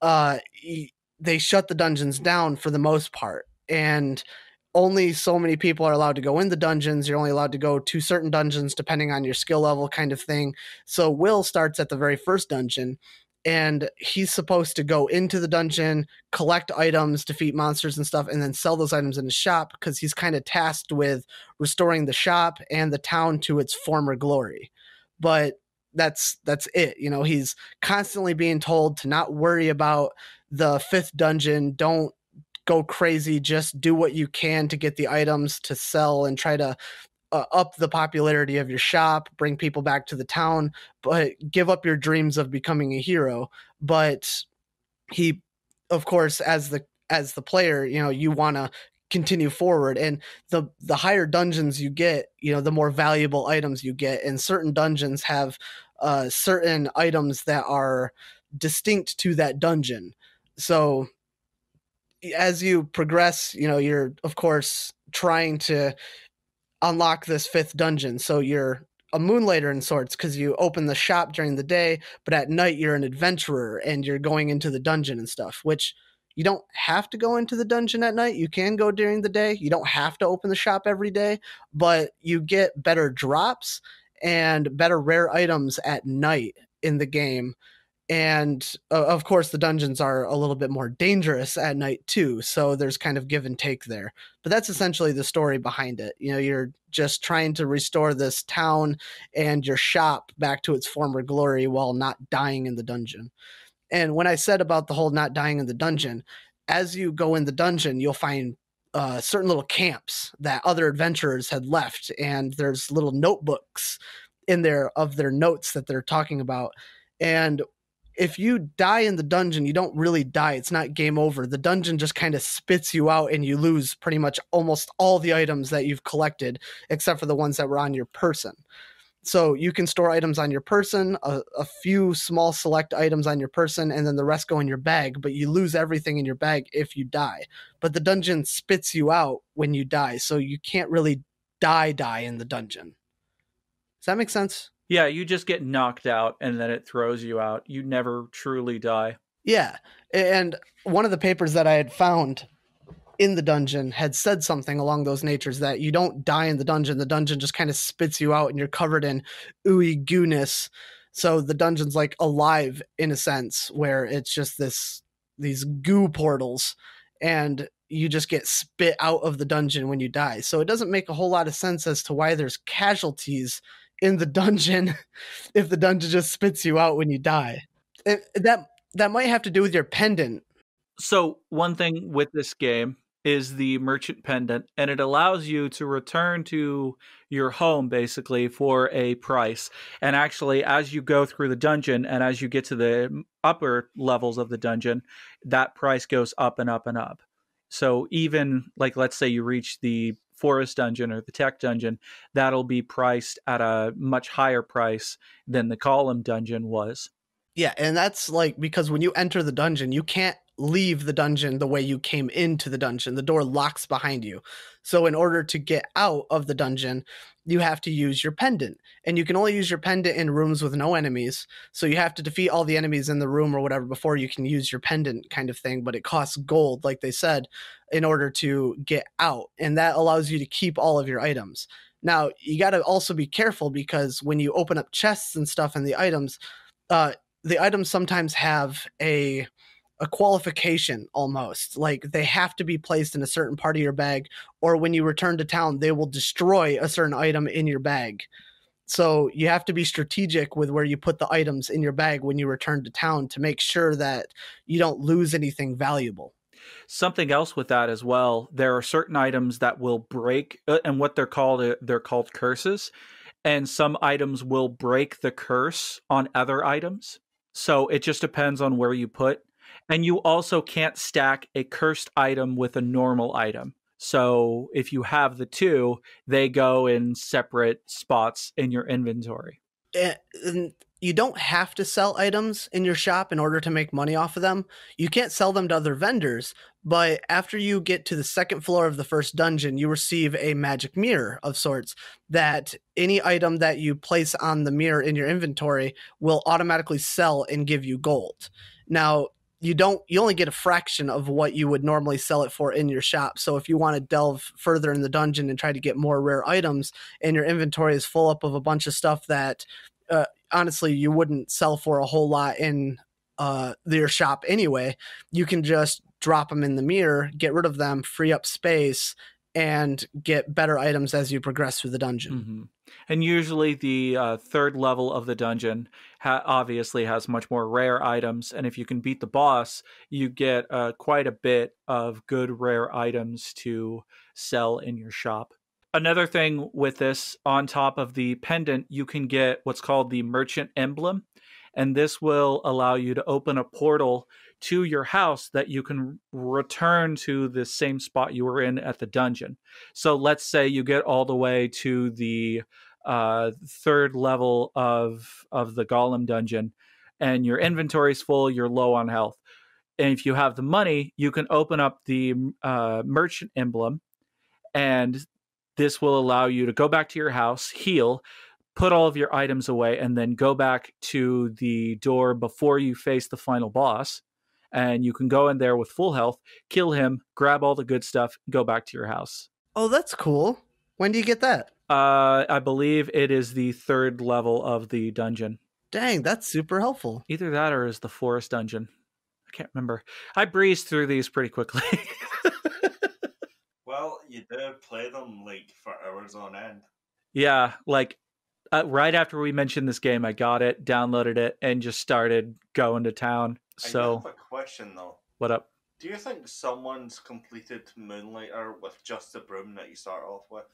Speaker 2: they shut the dungeons down for the most part. And only so many people are allowed to go in the dungeons. You're only allowed to go to certain dungeons depending on your skill level kind of thing. So Will starts at the very first dungeon and he's supposed to go into the dungeon, collect items, defeat monsters and stuff, and then sell those items in his shop because he's kind of tasked with restoring the shop and the town to its former glory. But that's it. You know, he's constantly being told to not worry about the fifth dungeon. Don't go crazy, just do what you can to get the items to sell and try to up the popularity of your shop, bring people back to the town, but give up your dreams of becoming a hero. But he, of course, as the player, you know, you want to continue forward, and the higher dungeons you get, you know, the more valuable items you get, and certain dungeons have certain items that are distinct to that dungeon. So as you progress, you know, you're of course trying to unlock this 5th dungeon. So you're a Moonlighter in sorts because you open the shop during the day, but at night you're an adventurer and you're going into the dungeon and stuff, which you don't have to go into the dungeon at night. You can go during the day. You don't have to open the shop every day, but you get better drops and better rare items at night in the game. And of course, the dungeons are a little bit more dangerous at night too. So there's kind of give and take there. But that's essentially the story behind it. You know, you're just trying to restore this town and your shop back to its former glory while not dying in the dungeon. And when I said about the whole not dying in the dungeon, as you go in the dungeon, you'll find certain little camps that other adventurers had left. And there's little notebooks in there of their notes that they're talking about. And if you die in the dungeon, you don't really die. It's not game over. The dungeon just kind of spits you out and you lose pretty much almost all the items that you've collected, except for the ones that were on your person. So you can store items on your person, a few small select items on your person, and then the rest go in your bag, but you lose everything in your bag if you die. But the dungeon spits you out when you die, so you can't really die in the dungeon. Does that make sense?
Speaker 4: Yeah, you just get knocked out and then it throws you out. You never truly die.
Speaker 2: Yeah, and one of the papers that I had found in the dungeon had said something along those natures, that you don't die in the dungeon just kind of spits you out and you're covered in ooey gooness. So the dungeon's like alive in a sense, where it's just these goo portals and you just get spit out of the dungeon when you die. So it doesn't make a whole lot of sense as to why there's casualties in the dungeon if the dungeon just spits you out when you die. That might have to do with your pendant.
Speaker 4: So one thing with this game is the merchant pendant, and it allows you to return to your home basically for a price. And actually, as you go through the dungeon and as you get to the upper levels of the dungeon, that price goes up and up and up. So even like, let's say you reach the forest dungeon or the tech dungeon, that'll be priced at a much higher price than the column dungeon was.
Speaker 2: Yeah, and that's like because when you enter the dungeon, you can't leave the dungeon the way you came into the dungeon. The door locks behind you. So in order to get out of the dungeon, you have to use your pendant. And you can only use your pendant in rooms with no enemies. So you have to defeat all the enemies in the room or whatever before you can use your pendant kind of thing. But it costs gold, like they said, in order to get out. And that allows you to keep all of your items. Now, you got to also be careful because when you open up chests and stuff and the items sometimes have a qualification almost, like they have to be placed in a certain part of your bag, or when you return to town, they will destroy a certain item in your bag. So you have to be strategic with where you put the items in your bag when you return to town to make sure that you don't lose anything valuable.
Speaker 4: Something else with that as well, there are certain items that will break, and what they're called curses. And some items will break the curse on other items. So it just depends on where you put. And you also can't stack a cursed item with a normal item. So if you have the two, they go in separate spots in your inventory.
Speaker 2: And you don't have to sell items in your shop in order to make money off of them. You can't sell them to other vendors, but after you get to the second floor of the first dungeon, you receive a magic mirror of sorts that any item that you place on the mirror in your inventory will automatically sell and give you gold. Now, you only get a fraction of what you would normally sell it for in your shop. So if you want to delve further in the dungeon and try to get more rare items and your inventory is full up of a bunch of stuff that honestly you wouldn't sell for a whole lot in your shop anyway, you can just drop them in the mirror, get rid of them, free up space, and get better items as you progress through the dungeon.
Speaker 4: Mm-hmm. And usually the third level of the dungeon obviously has much more rare items. And if you can beat the boss, you get quite a bit of good rare items to sell in your shop. Another thing with this, on top of the pendant, you can get what's called the merchant emblem. And this will allow you to open a portal to your house that you can return to the same spot you were in at the dungeon. So let's say you get all the way to the third level of the golem dungeon and your inventory's full, you're low on health. And if you have the money, you can open up the merchant emblem, and this will allow you to go back to your house, heal, put all of your items away, and then go back to the door before you face the final boss. And you can go in there with full health, kill him, grab all the good stuff, go back to your house.
Speaker 2: Oh, that's cool. When do you get that?
Speaker 4: I believe it is the 3rd level of the dungeon.
Speaker 2: Dang, that's super helpful.
Speaker 4: Either that or is the forest dungeon. I can't remember. I breezed through these pretty quickly.
Speaker 3: Well, you did play them like for hours on end.
Speaker 4: Yeah, like right after we mentioned this game, I got it, downloaded it, and just started going to town. So,
Speaker 3: I have a question though.
Speaker 4: What up?
Speaker 3: Do you think someone's completed Moonlighter with just the broom that you start off with?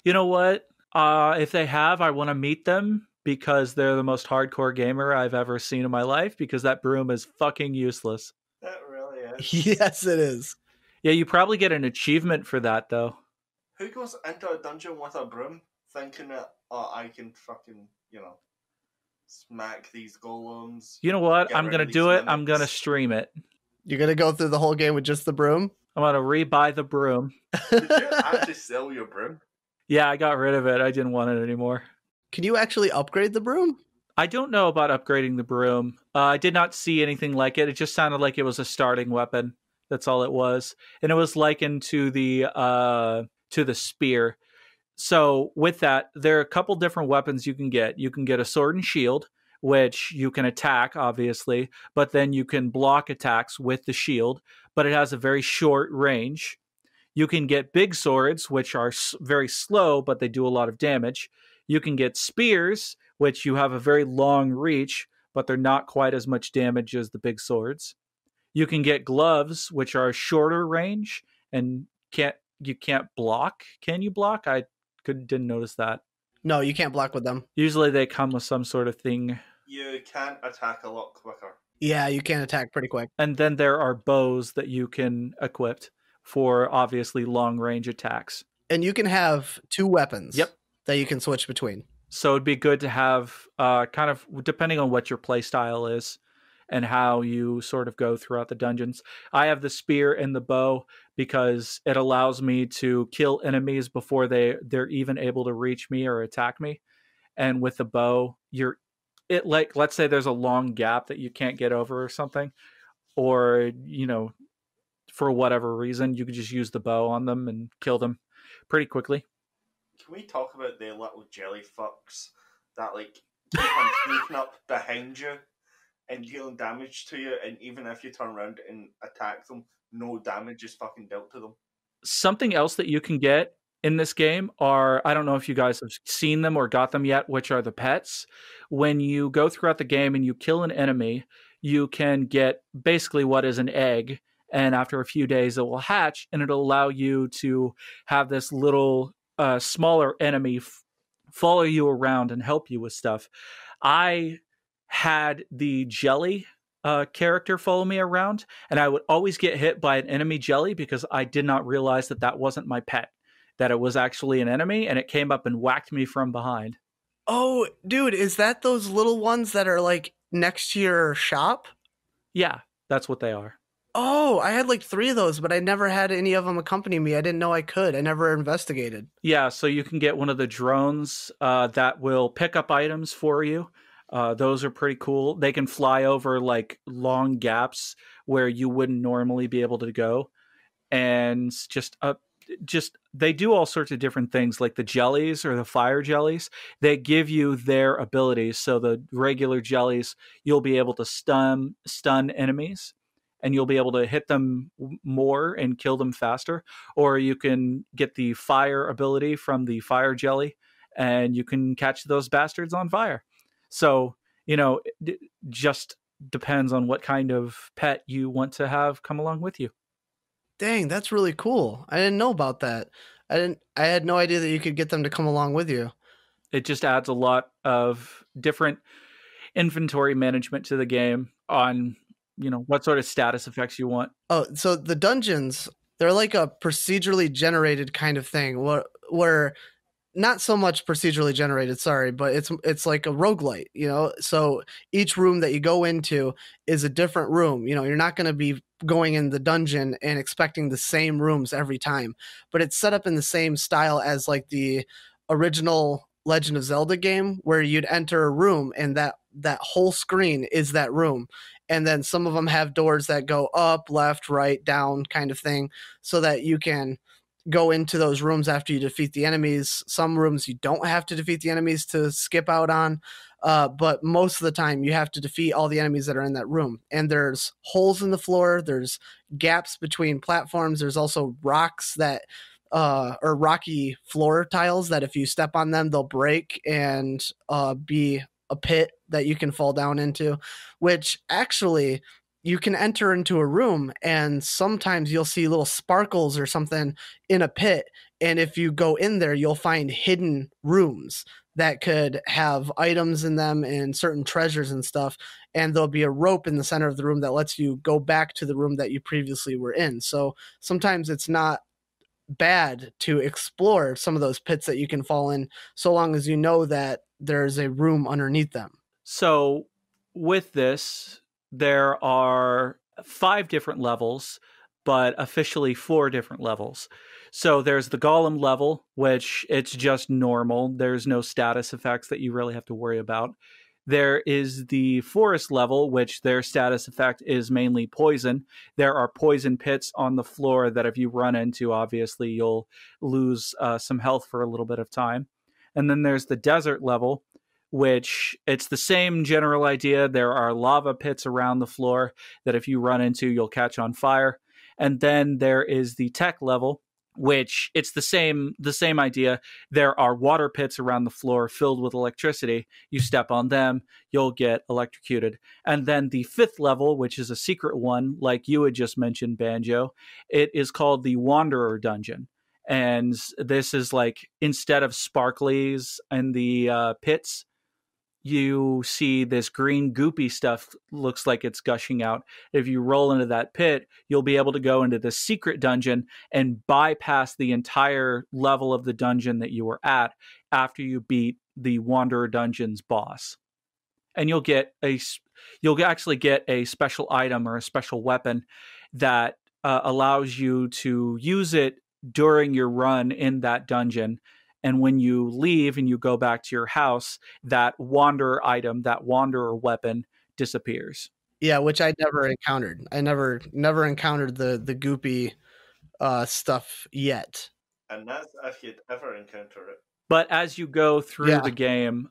Speaker 4: You know what? If they have, I want to meet them because they're the most hardcore gamer I've ever seen in my life, because that broom is fucking useless.
Speaker 3: That really is.
Speaker 2: Yes, it is.
Speaker 4: Yeah, you probably get an achievement for that, though.
Speaker 3: Who goes into a dungeon with a broom thinking that, oh, I can fucking, smack these golems?
Speaker 4: You know what? I'm going to do it. I'm going to stream it.
Speaker 2: You're going to go through the whole game with just the broom?
Speaker 4: I'm going to rebuy the broom.
Speaker 3: Did you actually sell your broom?
Speaker 4: Yeah, I got rid of it. I didn't want it anymore.
Speaker 2: Can you actually upgrade the broom?
Speaker 4: I don't know about upgrading the broom. I did not see anything like it. It just sounded like it was a starting weapon. That's all it was. And it was likened to the spear. So with that, there are a couple different weapons you can get. You can get a sword and shield, which you can attack, obviously, but then you can block attacks with the shield, but it has a very short range. You can get big swords, which are very slow, but they do a lot of damage. You can get spears, which you have a very long reach, but they're not quite as much damage as the big swords. You can get gloves, which are shorter range, and you can't block. Can you block? I didn't notice that.
Speaker 2: No, you can't block with them.
Speaker 4: Usually they come with some sort of thing.
Speaker 3: You can attack a lot quicker.
Speaker 2: Yeah, you can attack pretty quick.
Speaker 4: And then there are bows that you can equip for obviously long range attacks.
Speaker 2: And you can have 2 weapons.
Speaker 4: Yep.
Speaker 2: That you can switch between.
Speaker 4: So it'd be good to have kind of, depending on what your play style is and how you sort of go throughout the dungeons. I have the spear and the bow because it allows me to kill enemies before they're even able to reach me or attack me. And with the bow, let's say there's a long gap that you can't get over or something, or, for whatever reason, you could just use the bow on them and kill them pretty quickly.
Speaker 3: Can we talk about the little jelly fucks that keep on sneaking up behind you and dealing damage to you, and even if you turn around and attack them, no damage is fucking dealt to them?
Speaker 4: Something else that you can get in this game are, I don't know if you guys have seen them or got them yet, which are the pets. When you go throughout the game and you kill an enemy, you can get basically what is an egg, and after a few days it will hatch, and it'll allow you to have this little smaller enemy follow you around and help you with stuff. I had the jelly character follow me around, and I would always get hit by an enemy jelly because I did not realize that wasn't my pet, that it was actually an enemy, and it came up and whacked me from behind.
Speaker 2: Oh, dude, is that those little ones that are next to your shop?
Speaker 4: Yeah, that's what they are.
Speaker 2: Oh, I had 3 of those, but I never had any of them accompany me. I didn't know I could. I never investigated.
Speaker 4: Yeah, so you can get one of the drones that will pick up items for you. Those are pretty cool. They can fly over long gaps where you wouldn't normally be able to go. And just they do all sorts of different things, like the jellies or the fire jellies. They give you their abilities. So the regular jellies, you'll be able to stun enemies, and you'll be able to hit them more and kill them faster. Or you can get the fire ability from the fire jelly, and you can catch those bastards on fire. So, it just depends on what kind of pet you want to have come along with you.
Speaker 2: Dang, that's really cool. I didn't know about that. I had no idea that you could get them to come along with you.
Speaker 4: It just adds a lot of different inventory management to the game on what sort of status effects you want.
Speaker 2: Oh, so the dungeons, they're like a procedurally generated kind of thing where not so much procedurally generated, sorry, but it's like a roguelite, So each room that you go into is a different room. You're not going to be going in the dungeon and expecting the same rooms every time. But it's set up in the same style as like the original Legend of Zelda game, where you'd enter a room and that whole screen is that room. And then some of them have doors that go up, left, right, down kind of thing, so that you can go into those rooms after you defeat the enemies. Some rooms you don't have to defeat the enemies to skip out on. But most of the time you have to defeat all the enemies that are in that room. And there's holes in the floor. There's gaps between platforms. There's also rocks that or rocky floor tiles that if you step on them, they'll break and be a pit that you can fall down into, which actually you can enter into a room and sometimes you'll see little sparkles or something in a pit. And if you go in there, you'll find hidden rooms that could have items in them and certain treasures and stuff. And there'll be a rope in the center of the room that lets you go back to the room that you previously were in. So sometimes it's not bad to explore some of those pits that you can fall in, so long as you know that there's a room underneath them.
Speaker 4: So with this, there are 5 different levels, but officially 4 different levels. So there's the Golem level, which it's just normal. There's no status effects that you really have to worry about. There is the Forest level, which their status effect is mainly poison. There are poison pits on the floor that if you run into, obviously you'll lose some health for a little bit of time. And then there's the Desert level, which it's the same general idea. There are lava pits around the floor that if you run into, you'll catch on fire. And then there is the Tech level, which it's the same idea. There are water pits around the floor filled with electricity. You step on them, you'll get electrocuted. And then the 5th level, which is a secret one, like you had just mentioned, Banjo, it is called the Wanderer Dungeon. And this is like, instead of sparklies and the pits, you see this green goopy stuff, looks like it's gushing out. If you roll into that pit, you'll be able to go into the secret dungeon and bypass the entire level of the dungeon that you were at after you beat the Wanderer Dungeon's boss. And you'll actually get a special item or a special weapon that allows you to use it during your run in that dungeon. And when you leave and you go back to your house, that wanderer item, that wanderer weapon disappears.
Speaker 2: Yeah, which I never encountered. I never encountered the goopy stuff yet.
Speaker 3: And that's if you'd ever encounter it.
Speaker 4: But as you go through the game,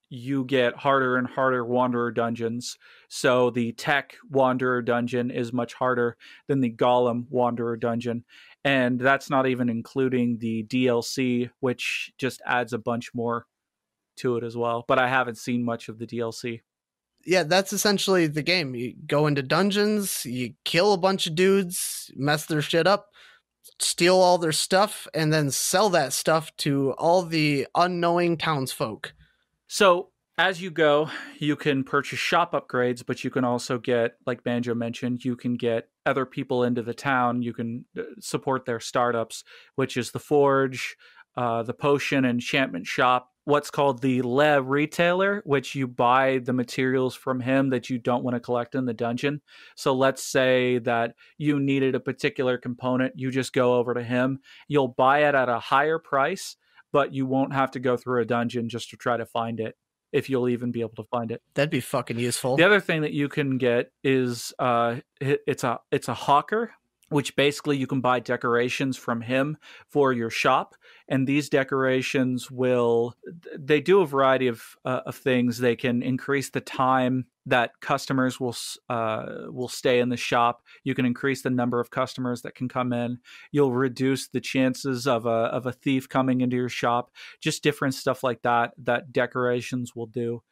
Speaker 4: you get harder and harder Wanderer dungeons. So the Tech Wanderer dungeon is much harder than the Golem Wanderer dungeon. And that's not even including the DLC, which just adds a bunch more to it as well. But I haven't seen much of the DLC.
Speaker 2: Yeah, that's essentially the game. You go into dungeons, you kill a bunch of dudes, mess their shit up, steal all their stuff, and then sell that stuff to all the unknowing townsfolk.
Speaker 4: So as you go, you can purchase shop upgrades, but you can also get, like Banjo mentioned, you can get other people into the town. You can support their startups, which is the Forge, the Potion and Enchantment Shop, what's called the Le Retailer, which you buy the materials from him that you don't want to collect in the dungeon. So let's say that you needed a particular component. You just go over to him. You'll buy it at a higher price, but you won't have to go through a dungeon just to try to find it, if you'll even be able to find it.
Speaker 2: That'd be fucking useful.
Speaker 4: The other thing that you can get is it's a hawker, which basically you can buy decorations from him for your shop. And these decorations they do a variety of things. They can increase the time that customers will stay in the shop. You can increase the number of customers that can come in. You'll reduce the chances of a thief coming into your shop. Just different stuff like that decorations will do.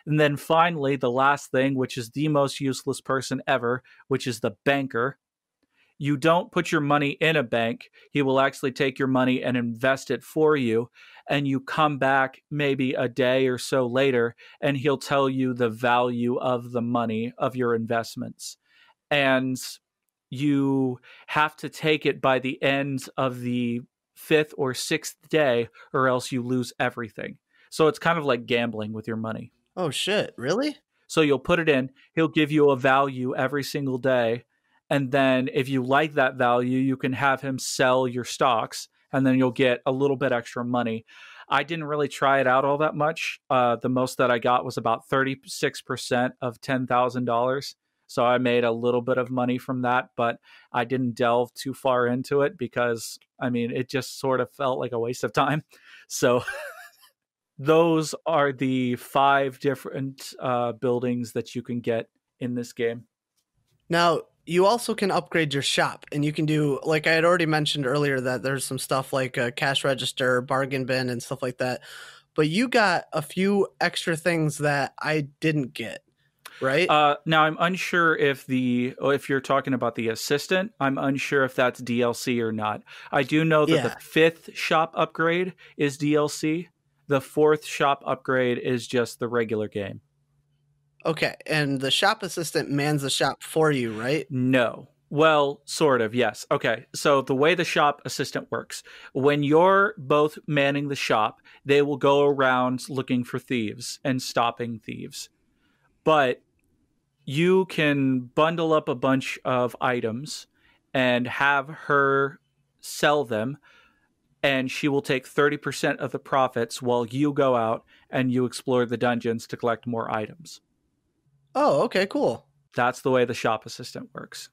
Speaker 4: And then finally, the last thing, which is the most useless person ever, which is the banker. You don't put your money in a bank. He will actually take your money and invest it for you. And you come back maybe a day or so later, and he'll tell you the value of the money of your investments. And you have to take it by the end of the 5th or 6th day, or else you lose everything. So it's kind of like gambling with your money.
Speaker 2: Oh, shit. Really?
Speaker 4: So you'll put it in. He'll give you a value every single day. And then if you like that value, you can have him sell your stocks, and then you'll get a little bit extra money. I didn't really try it out all that much. The most that I got was about 36% of $10,000. So I made a little bit of money from that, but I didn't delve too far into it because, I mean, it just sort of felt like a waste of time. So those are the 5 different buildings that you can get in this game.
Speaker 2: Now, you also can upgrade your shop, and you can do, like I had already mentioned earlier, that there's some stuff like a cash register, bargain bin, and stuff like that. But you got a few extra things that I didn't get, right?
Speaker 4: Now, I'm unsure if you're talking about the assistant, I'm unsure if that's DLC or not. I do know that the 5th shop upgrade is DLC. The 4th shop upgrade is just the regular game.
Speaker 2: Okay, and the shop assistant mans the shop for you, right?
Speaker 4: No. Well, sort of, yes. Okay, so the way the shop assistant works, when you're both manning the shop, they will go around looking for thieves and stopping thieves. But you can bundle up a bunch of items and have her sell them, and she will take 30% of the profits while you go out and you explore the dungeons to collect more items.
Speaker 2: Oh, okay, cool.
Speaker 4: That's the way the shop assistant works.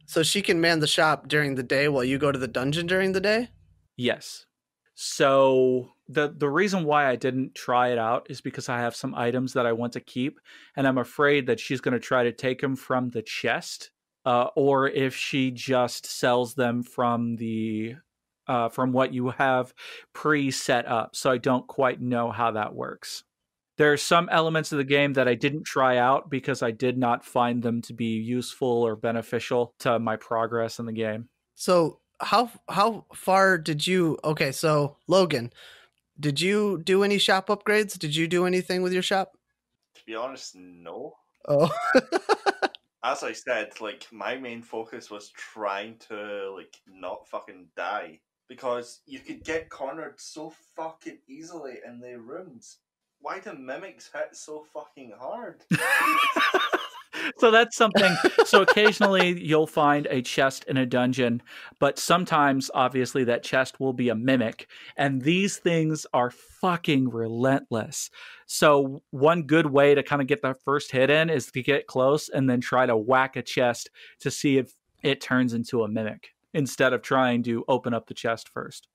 Speaker 2: So she can man the shop during the day while you go to the dungeon during the day?
Speaker 4: Yes. So the reason why I didn't try it out is because I have some items that I want to keep, and I'm afraid that she's going to try to take them from the chest, or if she just sells them from what you have pre-set up. So I don't quite know how that works. There are some elements of the game that I didn't try out because I did not find them to be useful or beneficial to my progress in the game.
Speaker 2: So how far did you... Okay, so Logan, did you do any shop upgrades? Did you do anything with your shop?
Speaker 3: To be honest, no.
Speaker 2: Oh.
Speaker 3: As I said, like, my main focus was trying to, like, not fucking die. Because you could get cornered so fucking easily in the rooms. Why do mimics hit so fucking hard?
Speaker 4: So that's something. So occasionally you'll find a chest in a dungeon, but sometimes obviously that chest will be a mimic, and these things are fucking relentless. So one good way to kind of get the first hit in is to get close and then try to whack a chest to see if it turns into a mimic instead of trying to open up the chest first.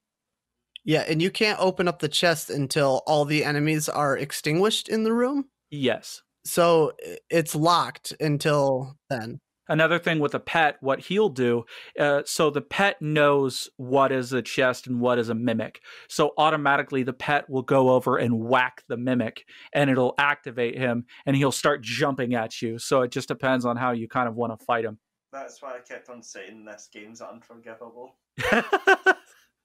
Speaker 2: Yeah, and you can't open up the chest until all the enemies are extinguished in the room?
Speaker 4: Yes.
Speaker 2: So it's locked until then.
Speaker 4: Another thing with a pet, what he'll do, so the pet knows what is a chest and what is a mimic. So automatically the pet will go over and whack the mimic, and it'll activate him, and he'll start jumping at you. So it just depends on how you kind of want to fight him.
Speaker 3: That's why I kept on saying this game's unforgivable.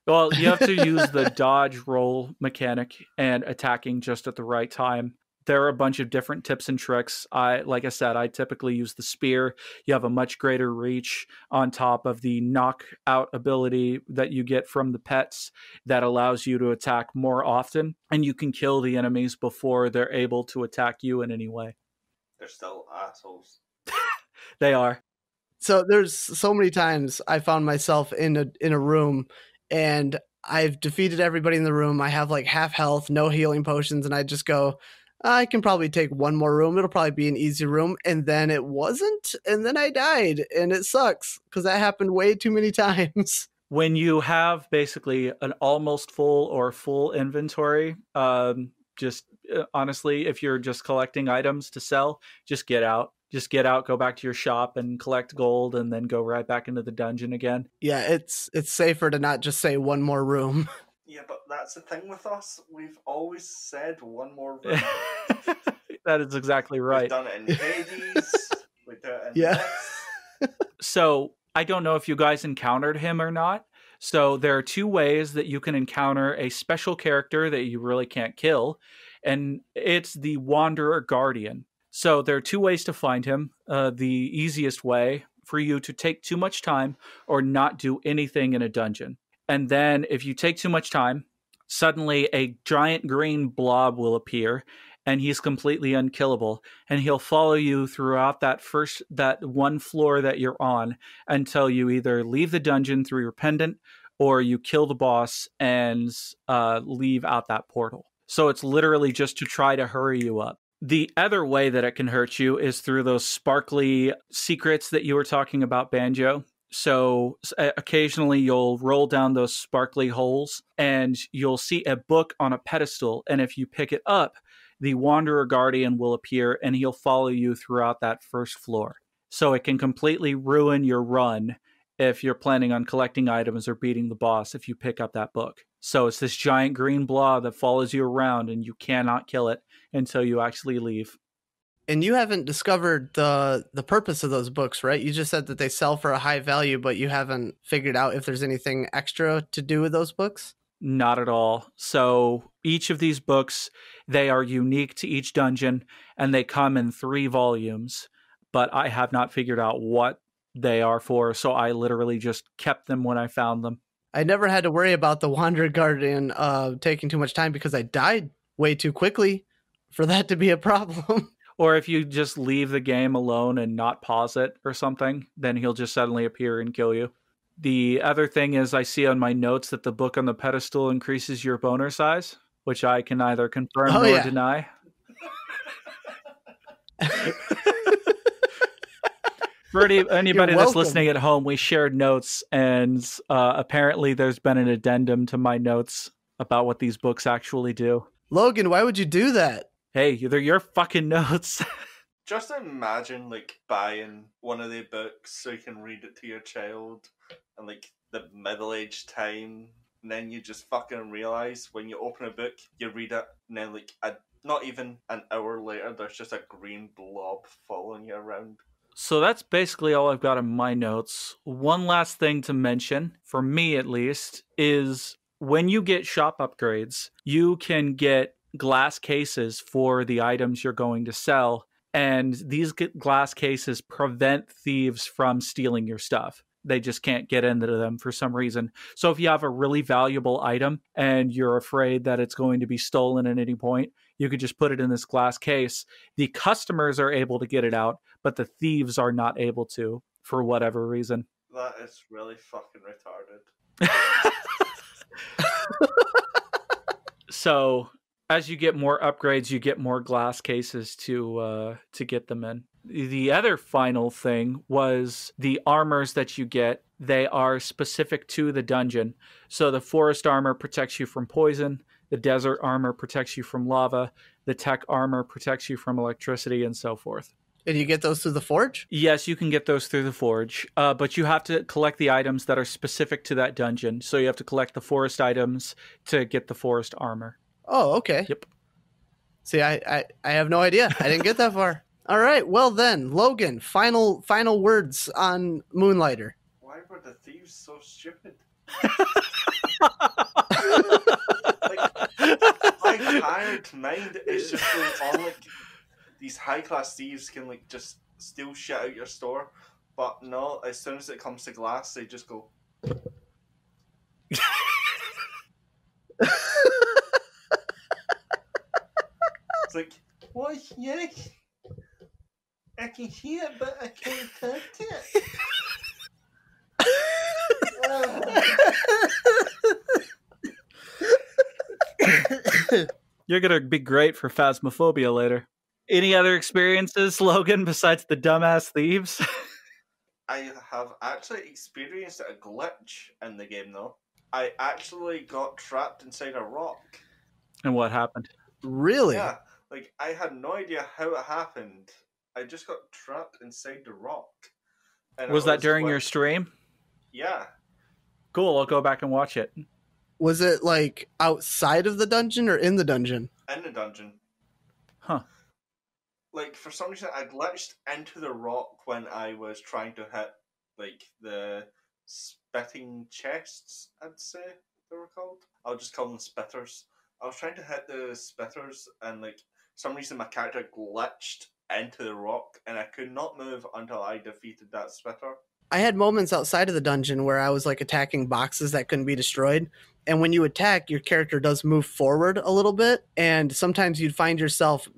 Speaker 4: Well, you have to use the dodge roll mechanic and attacking just at the right time. There are a bunch of different tips and tricks. Like I said, I typically use the spear. You have a much greater reach on top of the knockout ability that you get from the pets that allows you to attack more often, and you can kill the enemies before they're able to attack you in any way.
Speaker 3: They're still assholes.
Speaker 4: They are.
Speaker 2: So there's so many times I found myself in a room, and I've defeated everybody in the room. I have like half health, no healing potions, and I just go, I can probably take one more room. It'll probably be an easy room. And then it wasn't. And then I died. And it sucks because that happened way too many times.
Speaker 4: When you have basically an almost full or full inventory, honestly, if you're just collecting items to sell, just get out. Just get out, go back to your shop and collect gold, and then go right back into the dungeon again.
Speaker 2: Yeah, it's safer to not just say one more room.
Speaker 3: Yeah, but that's the thing with us. We've always said one more room.
Speaker 4: That is exactly right.
Speaker 3: We've done it in Hades. We do it in
Speaker 2: Yeah.
Speaker 4: So I don't know if you guys encountered him or not. So there are 2 ways that you can encounter a special character that you really can't kill, and it's the Wanderer Guardian. So there are 2 ways to find him. The easiest way for you to take too much time or not do anything in a dungeon. And then if you take too much time, suddenly a giant green blob will appear, and he's completely unkillable, and he'll follow you throughout that one floor that you're on until you either leave the dungeon through your pendant or you kill the boss and leave out that portal. So it's literally just to try to hurry you up. The other way that it can hurt you is through those sparkly secrets that you were talking about, Banjo. So occasionally you'll roll down those sparkly holes and you'll see a book on a pedestal. And if you pick it up, the Wanderer Guardian will appear and he'll follow you throughout that first floor. So it can completely ruin your run if you're planning on collecting items or beating the boss if you pick up that book. So it's this giant green blob that follows you around and you cannot kill it until you actually leave.
Speaker 2: And you haven't discovered the purpose of those books, right? You just said that they sell for a high value, but you haven't figured out if there's anything extra to do with those books?
Speaker 4: Not at all. So each of these books, they are unique to each dungeon, and they come in 3 volumes, but I have not figured out what they are for, so I literally just kept them when I found them.
Speaker 2: I never had to worry about the Wanderer Guardian taking too much time because I died way too quickly for that to be a problem.
Speaker 4: Or if you just leave the game alone and not pause it or something, then he'll just suddenly appear and kill you. The other thing is I see on my notes that the book on the pedestal increases your boner size, which I can neither confirm nor deny. For anybody that's listening at home, we shared notes, and apparently there's been an addendum to my notes about what these books actually do.
Speaker 2: Logan, why would you do that?
Speaker 4: Hey, they're your fucking notes.
Speaker 3: Just imagine, like, buying one of the books so you can read it to your child and, like, the middle-aged time, and then you just fucking realize when you open a book, you read it, and then, like, not even an hour later, there's just a green blob following you around.
Speaker 4: So that's basically all I've got in my notes. One last thing to mention, for me at least, is when you get shop upgrades, you can get glass cases for the items you're going to sell, and these glass cases prevent thieves from stealing your stuff. They just can't get into them for some reason. So if you have a really valuable item and you're afraid that it's going to be stolen at any point, you could just put it in this glass case. The customers are able to get it out, but the thieves are not able to for whatever reason.
Speaker 3: That is really fucking retarded.
Speaker 4: So as you get more upgrades, you get more glass cases to get them in. The other final thing was the armors that you get. They are specific to the dungeon. So the forest armor protects you from poison. The desert armor protects you from lava. The tech armor protects you from electricity and so forth.
Speaker 2: And you get those through the forge?
Speaker 4: Yes, you can get those through the forge, but you have to collect the items that are specific to that dungeon. So you have to collect the forest items to get the forest armor.
Speaker 2: Oh, okay.
Speaker 4: Yep.
Speaker 2: See, I have no idea. I didn't get that far. All right. Well then, Logan, final words on Moonlighter.
Speaker 3: Why were the thieves so stupid? My tired mind is just going on like these high class thieves can like just steal shit out your store, but no, as soon as it comes to glass, they just go. It's like, what? Yeah, I can see it, but I can't touch it.
Speaker 4: You're going to be great for Phasmophobia later. Any other experiences, Logan, besides the dumbass thieves?
Speaker 3: I have actually experienced a glitch in the game, though. I actually got trapped inside a rock.
Speaker 4: And what happened?
Speaker 2: Really?
Speaker 3: Yeah, like, I had no idea how it happened. I just got trapped inside the rock. And
Speaker 4: was that during your stream?
Speaker 3: Yeah.
Speaker 4: Cool, I'll go back and watch it.
Speaker 2: Was it, like, outside of the dungeon or in the dungeon?
Speaker 3: In the dungeon.
Speaker 4: Huh.
Speaker 3: Like, for some reason, I glitched into the rock when I was trying to hit, like, the spitting chests, I'd say they were called. I'll just call them spitters. I was trying to hit the spitters, and, like, for some reason my character glitched into the rock, and I could not move until I defeated that spitter.
Speaker 2: I had moments outside of the dungeon where I was like attacking boxes that couldn't be destroyed. And when you attack, your character does move forward a little bit. And sometimes you'd find yourself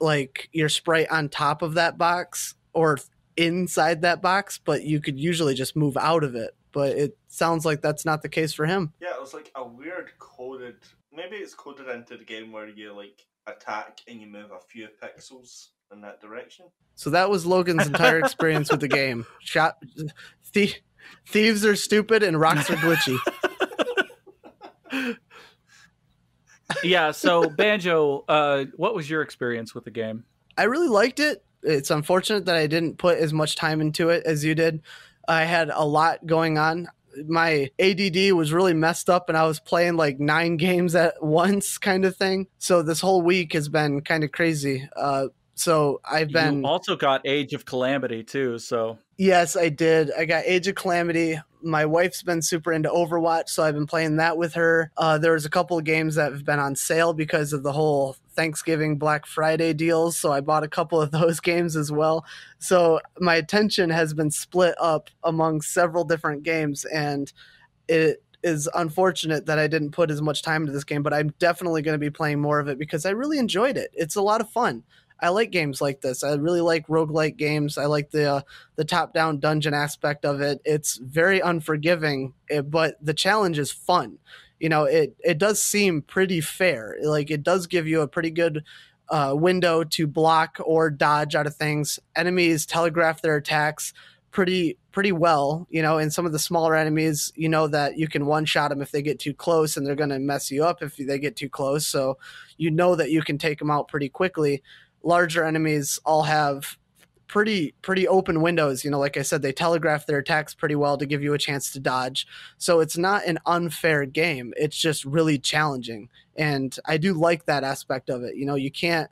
Speaker 2: like your sprite on top of that box or inside that box, but you could usually just move out of it. But it sounds like that's not the case for him.
Speaker 3: Yeah, it was like a weird coded. Maybe it's coded into the game where you like attack and you move a few pixels in that direction.
Speaker 2: So that was Logan's entire experience with the game. Thieves are stupid and rocks are glitchy.
Speaker 4: Yeah, so Banjo, what was your experience with the game?
Speaker 2: I really liked it. It's unfortunate that I didn't put as much time into it as you did. I had a lot going on. My ADD was really messed up and I was playing like 9 games at once kind of thing. So this whole week has been kind of crazy. So I've been...
Speaker 4: You also got Age of Calamity too, so...
Speaker 2: Yes, I did. I got Age of Calamity. My wife's been super into Overwatch, so I've been playing that with her. There was a couple of games that have been on sale because of the whole Thanksgiving Black Friday deals, so I bought a couple of those games as well. So my attention has been split up among several different games, and it is unfortunate that I didn't put as much time into this game, but I'm definitely going to be playing more of it because I really enjoyed it. It's a lot of fun. I like games like this. I really like roguelike games. I like the top-down dungeon aspect of it. It's very unforgiving, but the challenge is fun. You know, it does seem pretty fair. Like, it does give you a pretty good window to block or dodge out of things. Enemies telegraph their attacks pretty well. You know, and some of the smaller enemies, you know that you can one-shot them if they get too close, and they're going to mess you up if they get too close. So you know that you can take them out pretty quickly. Larger enemies all have pretty open windows. You know, like I said, they telegraph their attacks pretty well to give you a chance to dodge. So it's not an unfair game. It's just really challenging. And I do like that aspect of it. You know, you can't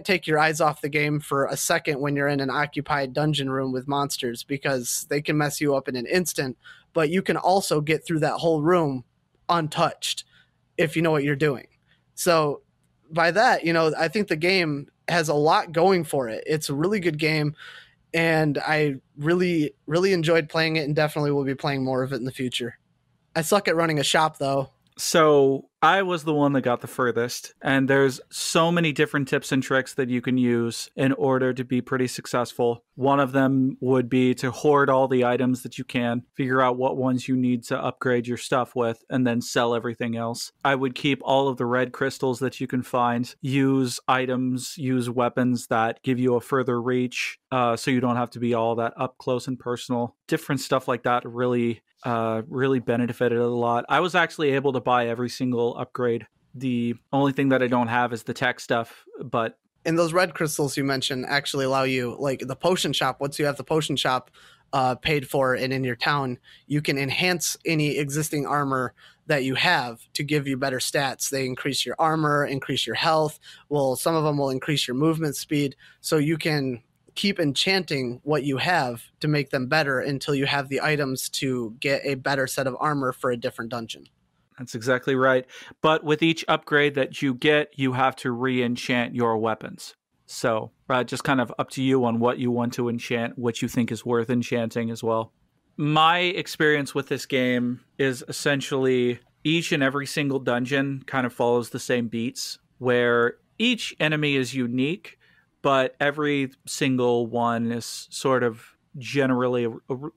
Speaker 2: take your eyes off the game for a second when you're in an occupied dungeon room with monsters because they can mess you up in an instant, but you can also get through that whole room untouched if you know what you're doing. So by that, you know, I think the game has a lot going for it. It's a really good game, and I really enjoyed playing it and definitely will be playing more of it in the future. I suck at running a shop, though.
Speaker 4: So I was the one that got the furthest, and there's so many different tips and tricks that you can use in order to be pretty successful. One of them would be to hoard all the items that you can, figure out what ones you need to upgrade your stuff with, and then sell everything else. I would keep all of the red crystals that you can find, use weapons that give you a further reach, so you don't have to be all that up close and personal. Different stuff like that really benefited a lot. I was actually able to buy every single upgrade. The only thing that I don't have is the tech stuff, but...
Speaker 2: And those red crystals you mentioned actually allow you, like the potion shop, once you have the potion shop paid for and in your town, you can enhance any existing armor that you have to give you better stats. They increase your armor, increase your health. Well, some of them will increase your movement speed, so you can keep enchanting what you have to make them better until you have the items to get a better set of armor for a different dungeon.
Speaker 4: That's exactly right. But with each upgrade that you get, you have to re-enchant your weapons. So just kind of up to you on what you want to enchant, what you think is worth enchanting as well. My experience with this game is essentially each and every single dungeon kind of follows the same beats, where each enemy is unique, but every single one is sort of generally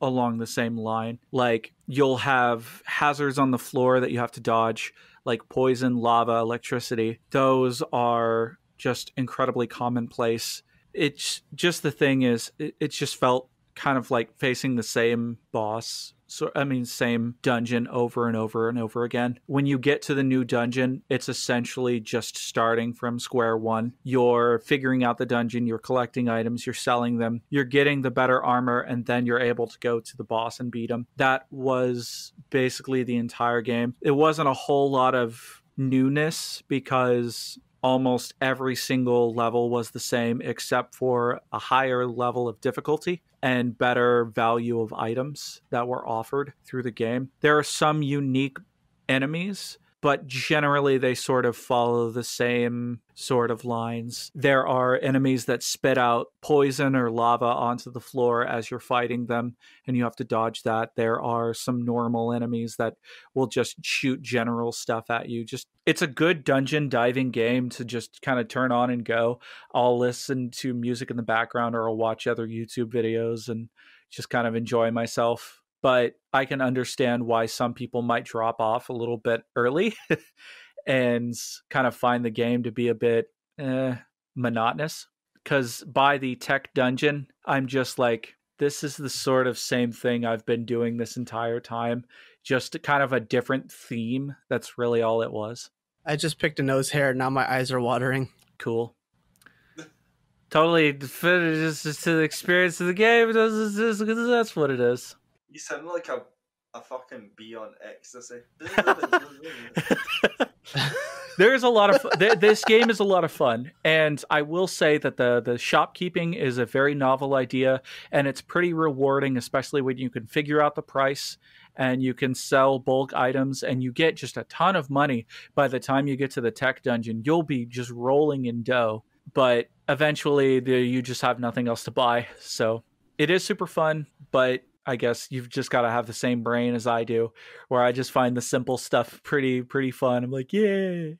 Speaker 4: along the same line. Like, you'll have hazards on the floor that you have to dodge, like poison, lava, electricity. Those are just incredibly commonplace. It's just, the thing is, it just felt kind of like facing the same boss. Same dungeon over and over and over again. When you get to the new dungeon, it's essentially just starting from square one. You're figuring out the dungeon, you're collecting items, you're selling them, you're getting the better armor, and then you're able to go to the boss and beat him. That was basically the entire game. It wasn't a whole lot of newness because almost every single level was the same except for a higher level of difficulty and better value of items that were offered through the game. There are some unique enemies, but generally they sort of follow the same sort of lines. There are enemies that spit out poison or lava onto the floor as you're fighting them, and you have to dodge that. There are some normal enemies that will just shoot general stuff at you. It's a good dungeon diving game to just kind of turn on and go. I'll listen to music in the background, or I'll watch other YouTube videos and just kind of enjoy myself. But I can understand why some people might drop off a little bit early and kind of find the game to be a bit monotonous. Because by the tech dungeon, I'm just like, this is the sort of same thing I've been doing this entire time. Just kind of a different theme. That's really all it was.
Speaker 2: I just picked a nose hair. Now my eyes are watering.
Speaker 4: Cool. Totally just to the experience of the game. That's what it is.
Speaker 3: You sound like a fucking bee on ecstasy.
Speaker 4: There's a lot of this game is a lot of fun, and I will say that the shopkeeping is a very novel idea, and it's pretty rewarding, especially when you can figure out the price and you can sell bulk items, and you get just a ton of money. By the time you get to the tech dungeon, you'll be just rolling in dough, but eventually you just have nothing else to buy. So it is super fun, but I guess you've just got to have the same brain as I do, where I just find the simple stuff pretty fun. I'm like, yay.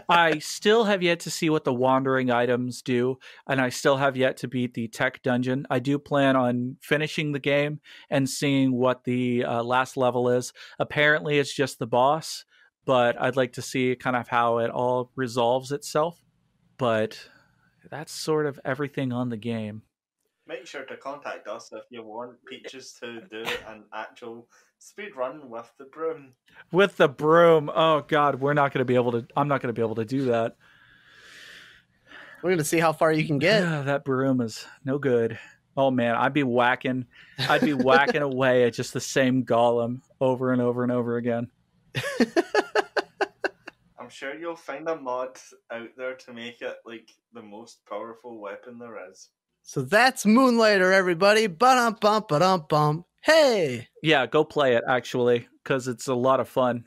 Speaker 4: I still have yet to see what the wandering items do, and I still have yet to beat the tech dungeon. I do plan on finishing the game and seeing what the last level is. Apparently it's just the boss, but I'd like to see kind of how it all resolves itself. But that's sort of everything on the game.
Speaker 3: Make sure to contact us if you want Peaches to do an actual speed run with the broom.
Speaker 4: With the broom. Oh God, I'm not going to be able to do that.
Speaker 2: We're going to see how far you can get.
Speaker 4: That broom is no good. Oh man, I'd be whacking away at just the same golem over and over and over again.
Speaker 3: I'm sure you'll find a mod out there to make it like the most powerful weapon there is.
Speaker 2: So that's Moonlighter, everybody. Ba-dum-bum, ba-dum-bum. Hey!
Speaker 4: Yeah, go play it, actually, because it's a lot of fun.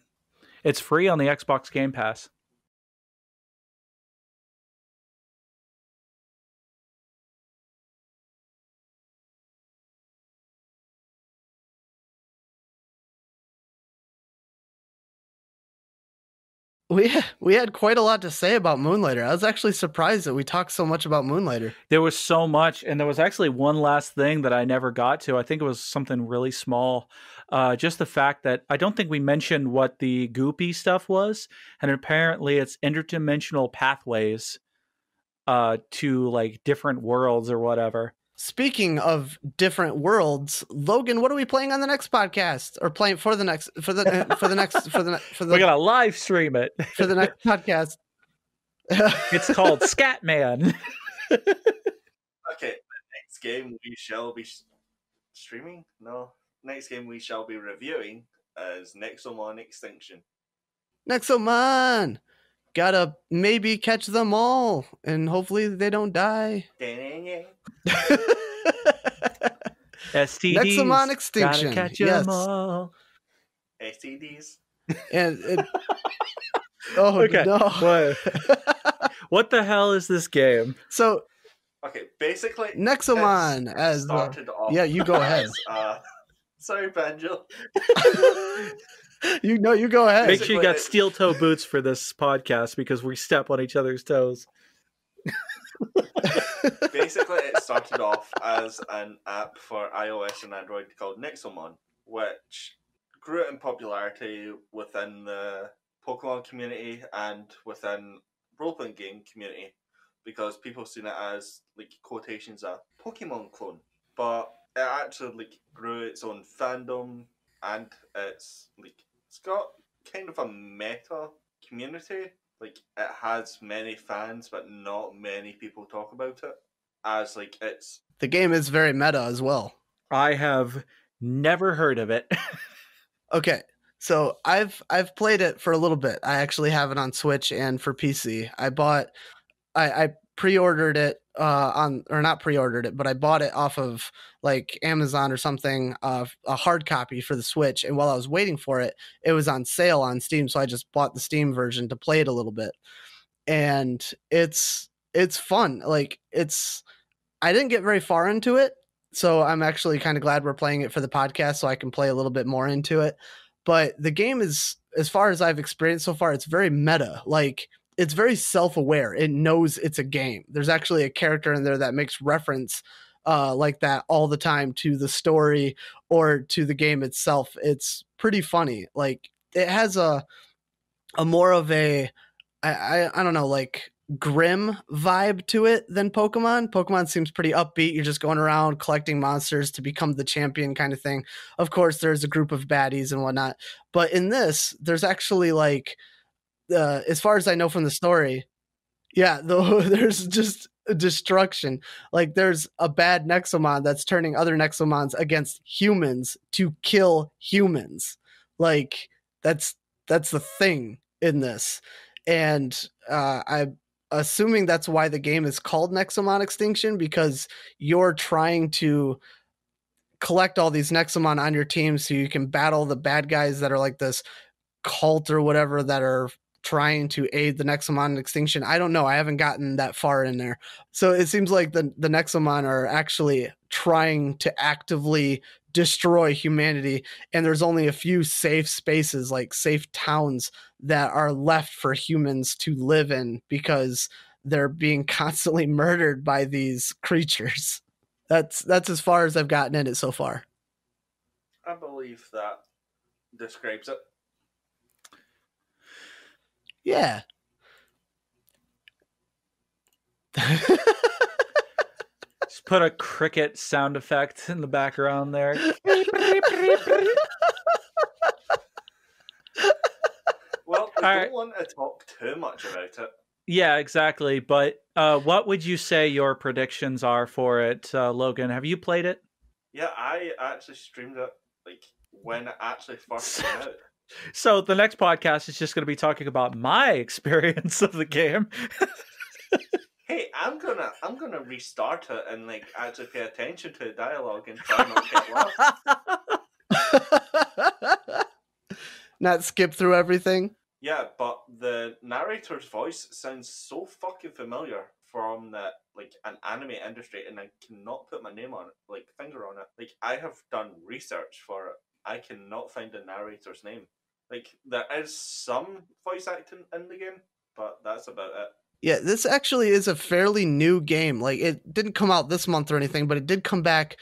Speaker 4: It's free on the Xbox Game Pass.
Speaker 2: We had quite a lot to say about Moonlighter. I was actually surprised that we talked so much about Moonlighter.
Speaker 4: There was so much, and there was actually one last thing that I never got to. I think it was something really small. Just the fact that I don't think we mentioned what the goopy stuff was, and apparently it's interdimensional pathways to like different worlds or whatever.
Speaker 2: Speaking of different worlds, Logan, what are we playing on the next podcast, or playing for the next
Speaker 4: We're gonna live stream it
Speaker 2: for the next podcast?
Speaker 4: It's called Scatman.
Speaker 3: Okay, next game we shall be streaming. No, next game we shall be reviewing is Nexomon Extinction.
Speaker 2: Nexomon, gotta maybe catch them all, and hopefully they don't die.
Speaker 4: STDs.
Speaker 2: Nexomon Extinction.
Speaker 4: Gotta catch
Speaker 2: yes.
Speaker 4: them all.
Speaker 3: STDs.
Speaker 2: And oh
Speaker 4: okay.
Speaker 2: no!
Speaker 4: What the hell is this game?
Speaker 2: So
Speaker 3: okay, basically
Speaker 2: Nexomon as
Speaker 3: started off.
Speaker 2: Yeah, you go ahead.
Speaker 3: Sorry, Banjo.
Speaker 2: You go ahead.
Speaker 4: Make sure you got steel toe boots for this podcast because we step on each other's toes.
Speaker 3: Basically, it started off as an app for iOS and Android called Nexomon, which grew in popularity within the Pokemon community and within role-playing game community because people seen it as like quotations a Pokemon clone, but it actually like grew its own fandom and it's got kind of a meta community. Like, it has many fans, but not many people talk about it. As, like, it's...
Speaker 2: The game is very meta as well.
Speaker 4: I have never heard of it.
Speaker 2: Okay, so I've played it for a little bit. I actually have it on Switch and for PC. I pre-ordered it not pre-ordered it, but I bought it off of like Amazon or something, a hard copy for the Switch. And while I was waiting for it, it was on sale on Steam. So I just bought the Steam version to play it a little bit. And it's fun. Like I didn't get very far into it. So I'm actually kind of glad we're playing it for the podcast so I can play a little bit more into it. But the game is, as far as I've experienced so far, it's very meta. Like, it's very self-aware. It knows it's a game. There's actually a character in there that makes reference like that all the time to the story or to the game itself. It's pretty funny. Like, it has a more of a, I don't know, like grim vibe to it than Pokemon. Pokemon seems pretty upbeat. You're just going around collecting monsters to become the champion kind of thing. Of course, there's a group of baddies and whatnot. But in this, there's actually like, as far as I know from the story, yeah, there's just destruction. Like there's a bad Nexomon that's turning other Nexomons against humans to kill humans. Like that's the thing in this. And I'm assuming that's why the game is called Nexomon Extinction, because you're trying to collect all these Nexomon on your team so you can battle the bad guys that are like this cult or whatever that are trying to aid the Nexomon extinction. I don't know. I haven't gotten that far in there. So it seems like the Nexomon are actually trying to actively destroy humanity. And there's only a few safe spaces, like safe towns, that are left for humans to live in because they're being constantly murdered by these creatures. That's as far as I've gotten in it so far.
Speaker 3: I believe that describes it.
Speaker 2: Yeah.
Speaker 4: Just put a cricket sound effect in the background there.
Speaker 3: Well, I don't want to talk too much about it.
Speaker 4: Yeah, exactly. But what would you say your predictions are for it, Logan? Have you played it?
Speaker 3: Yeah, I actually streamed it like when it actually first came out.
Speaker 4: So the next podcast is just going to be talking about my experience of the game.
Speaker 3: Hey, I'm gonna restart it and like actually pay attention to the dialogue and try not to get lost.
Speaker 2: Not skip through everything.
Speaker 3: Yeah, but the narrator's voice sounds so fucking familiar from the like an anime industry, and I cannot put my name on it, like finger on it. Like I have done research for it. I cannot find the narrator's name. Like there is some voice acting in the game, but that's about it.
Speaker 2: Yeah, this actually is a fairly new game. Like it didn't come out this month or anything, but it did come back.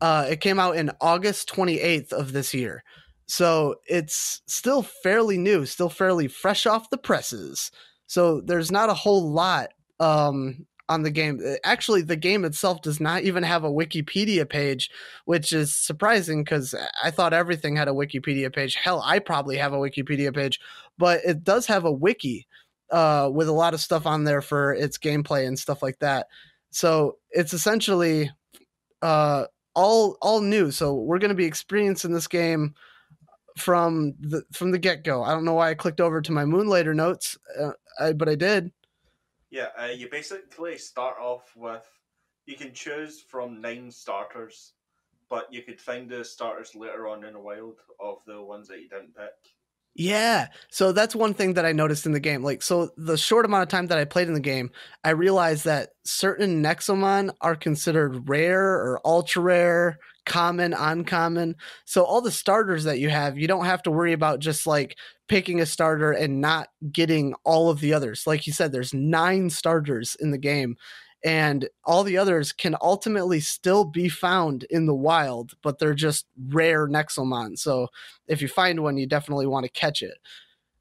Speaker 2: It came out in August 28th of this year. So it's still fairly new, still fairly fresh off the presses. So there's not a whole lot on the game. Actually, the game itself does not even have a Wikipedia page, which is surprising because I thought everything had a Wikipedia page. Hell, I probably have a Wikipedia page, but it does have a wiki with a lot of stuff on there for its gameplay and stuff like that. So it's essentially all new. So we're going to be experiencing this game from the get-go. I don't know why I clicked over to my Moonlighter notes, but I did.
Speaker 3: Yeah, you basically start off with, you can choose from 9 starters, but you could find the starters later on in the wild of the ones that you didn't pick.
Speaker 2: Yeah, so that's one thing that I noticed in the game. Like, so the short amount of time that I played in the game, I realized that certain Nexomon are considered rare or ultra rare, common, uncommon. So all the starters that you have, you don't have to worry about just like picking a starter and not getting all of the others. Like you said, there's 9 starters in the game, and all the others can ultimately still be found in the wild, but they're just rare Nexomon. So if you find one, you definitely want to catch it.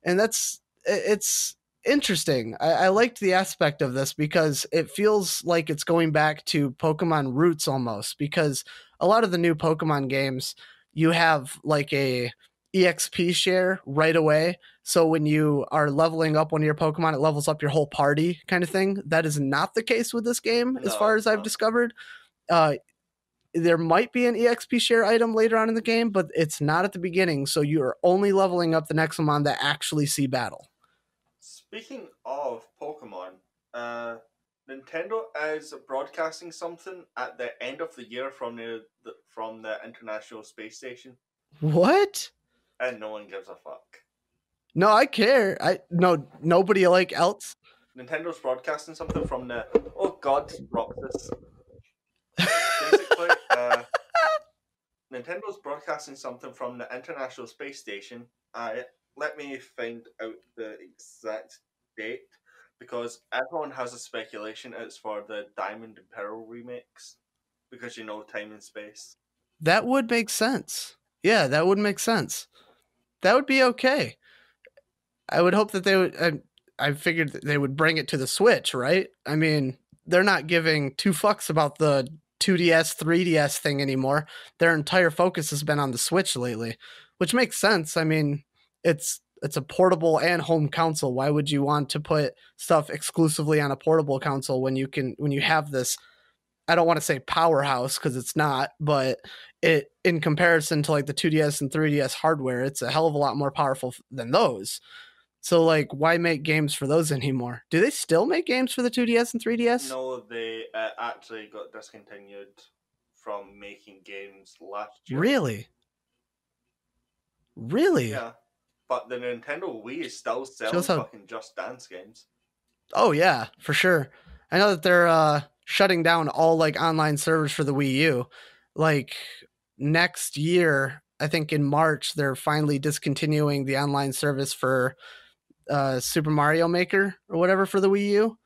Speaker 2: And it's interesting. I liked the aspect of this because it feels like it's going back to Pokemon roots almost, because a lot of the new Pokemon games, you have like a EXP share right away. So when you are leveling up one of your Pokemon, it levels up your whole party kind of thing. That is not the case with this game, as far as I've discovered. There might be an EXP share item later on in the game, but it's not at the beginning. So you are only leveling up the Nexomon that actually see battle.
Speaker 3: Speaking of Pokemon, Nintendo is broadcasting something at the end of the year from the International Space Station,
Speaker 2: What?
Speaker 3: and no one gives a fuck.
Speaker 2: No, I care. Nobody else.
Speaker 3: Nintendo's broadcasting something from the Roxas. Basically, Nintendo's broadcasting something from the International Space Station. Let me find out the exact date, because everyone has a speculation it's for the Diamond and Pearl remakes, because time and space.
Speaker 2: That would make sense. Yeah, that would make sense. That would be okay. I would hope that they would. I figured that they would bring it to the Switch, right? I mean, they're not giving two fucks about the 2DS, 3DS thing anymore. Their entire focus has been on the Switch lately, which makes sense. I mean, it's a portable and home console. Why would you want to put stuff exclusively on a portable console when you have this? I don't want to say powerhouse because it's not, but it, in comparison to like the 2DS and 3DS hardware, it's a hell of a lot more powerful than those. So, like, why make games for those anymore? Do they still make games for the 2DS and 3DS?
Speaker 3: No, they actually got discontinued from making games last year.
Speaker 2: Really? Really?
Speaker 3: Yeah. But the Nintendo Wii is still selling fucking Just Dance games.
Speaker 2: Oh, yeah, for sure. I know that they're shutting down all, like, online servers for the Wii U. Like, next year, I think in March, they're finally discontinuing the online service for Super Mario Maker or whatever for the Wii U,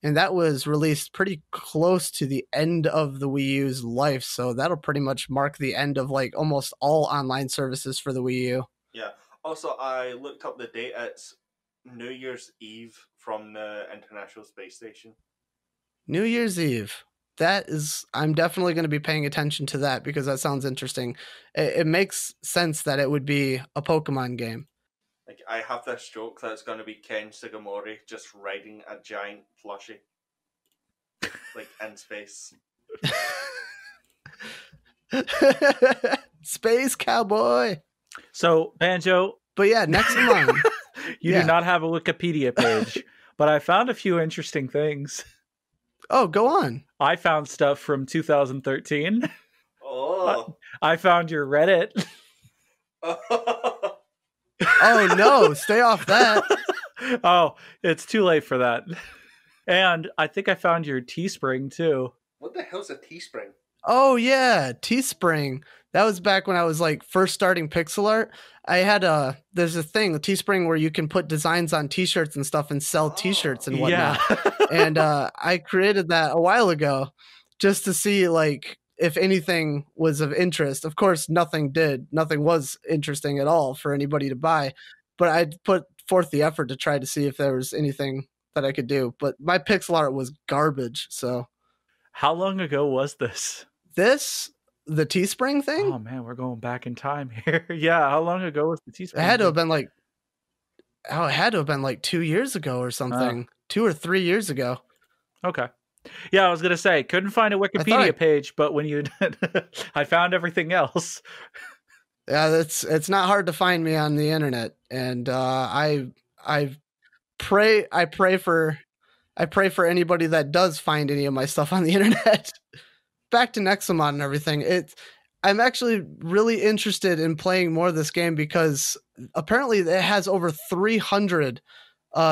Speaker 2: and that was released pretty close to the end of the Wii U's life, so that'll pretty much mark the end of like almost all online services for the Wii U.
Speaker 3: Yeah. Also, I looked up the date. It's New Year's Eve from the International Space Station.
Speaker 2: New Year's Eve. I'm definitely going to be paying attention to that because that sounds interesting. It makes sense that it would be a Pokemon game.
Speaker 3: Like, I have this joke that it's going to be Ken Sugimori just riding a giant plushie. Like, in space.
Speaker 2: Space cowboy.
Speaker 4: So, Banjo.
Speaker 2: But yeah, Nexomon.
Speaker 4: You do not have a Wikipedia page, but I found a few interesting things.
Speaker 2: Oh, go on.
Speaker 4: I found stuff from 2013.
Speaker 3: Oh.
Speaker 4: I found your Reddit.
Speaker 2: Oh no, stay off that.
Speaker 4: Oh, it's too late for that. And I think I found your Teespring too.
Speaker 3: What the hell's a Teespring?
Speaker 2: Oh yeah, Teespring. That was back when I was like first starting pixel art. I had there's a thing, a Teespring, where you can put designs on t-shirts and stuff and sell t-shirts and whatnot. Yeah. And I created that a while ago just to see like if anything was of interest. Of course, nothing was interesting at all for anybody to buy, but I put forth the effort to try to see if there was anything that I could do. But my pixel art was garbage. So
Speaker 4: how long ago was this?
Speaker 2: The Teespring thing?
Speaker 4: Oh man, we're going back in time here. Yeah, how long ago was the Teespring?
Speaker 2: It had to have been like 2 years ago or something. 2 or 3 years ago.
Speaker 4: Okay. Yeah, I was gonna say couldn't find a Wikipedia page, but when you did, I found everything else.
Speaker 2: Yeah, it's not hard to find me on the internet, and I pray for anybody that does find any of my stuff on the internet. Back to Nexomon and everything. I'm actually really interested in playing more of this game because apparently it has over 300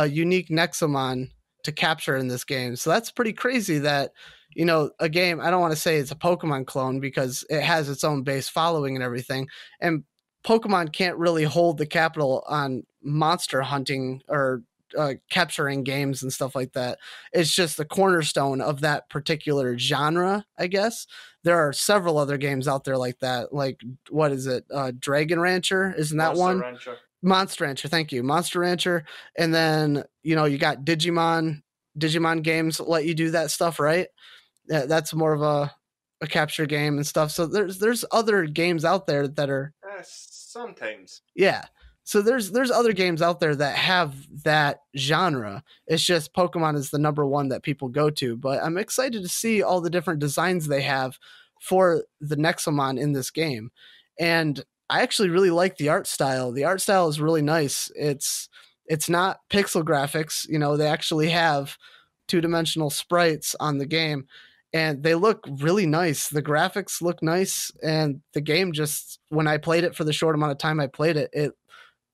Speaker 2: unique Nexomon to capture in this game. So that's pretty crazy that, a game, I don't want to say it's a Pokemon clone because it has its own base following and everything. And Pokemon can't really hold the capital on monster hunting or capturing games and stuff like that. It's just the cornerstone of that particular genre, I guess. There are several other games out there like that. Like, what is it? Dragon Rancher? Isn't that one? Monster Rancher, thank you. Monster Rancher. And then, you got Digimon. Digimon games let you do that stuff, right? That's more of a capture game and stuff. So there's other games out there that are...
Speaker 3: sometimes.
Speaker 2: Yeah. So there's other games out there that have that genre. It's just Pokemon is the number one that people go to. But I'm excited to see all the different designs they have for the Nexomon in this game. And I actually really like the art style. The art style is really nice. It's not pixel graphics. They actually have two-dimensional sprites on the game, and they look really nice. The graphics look nice, and the game just, when I played it for the short amount of time I played it,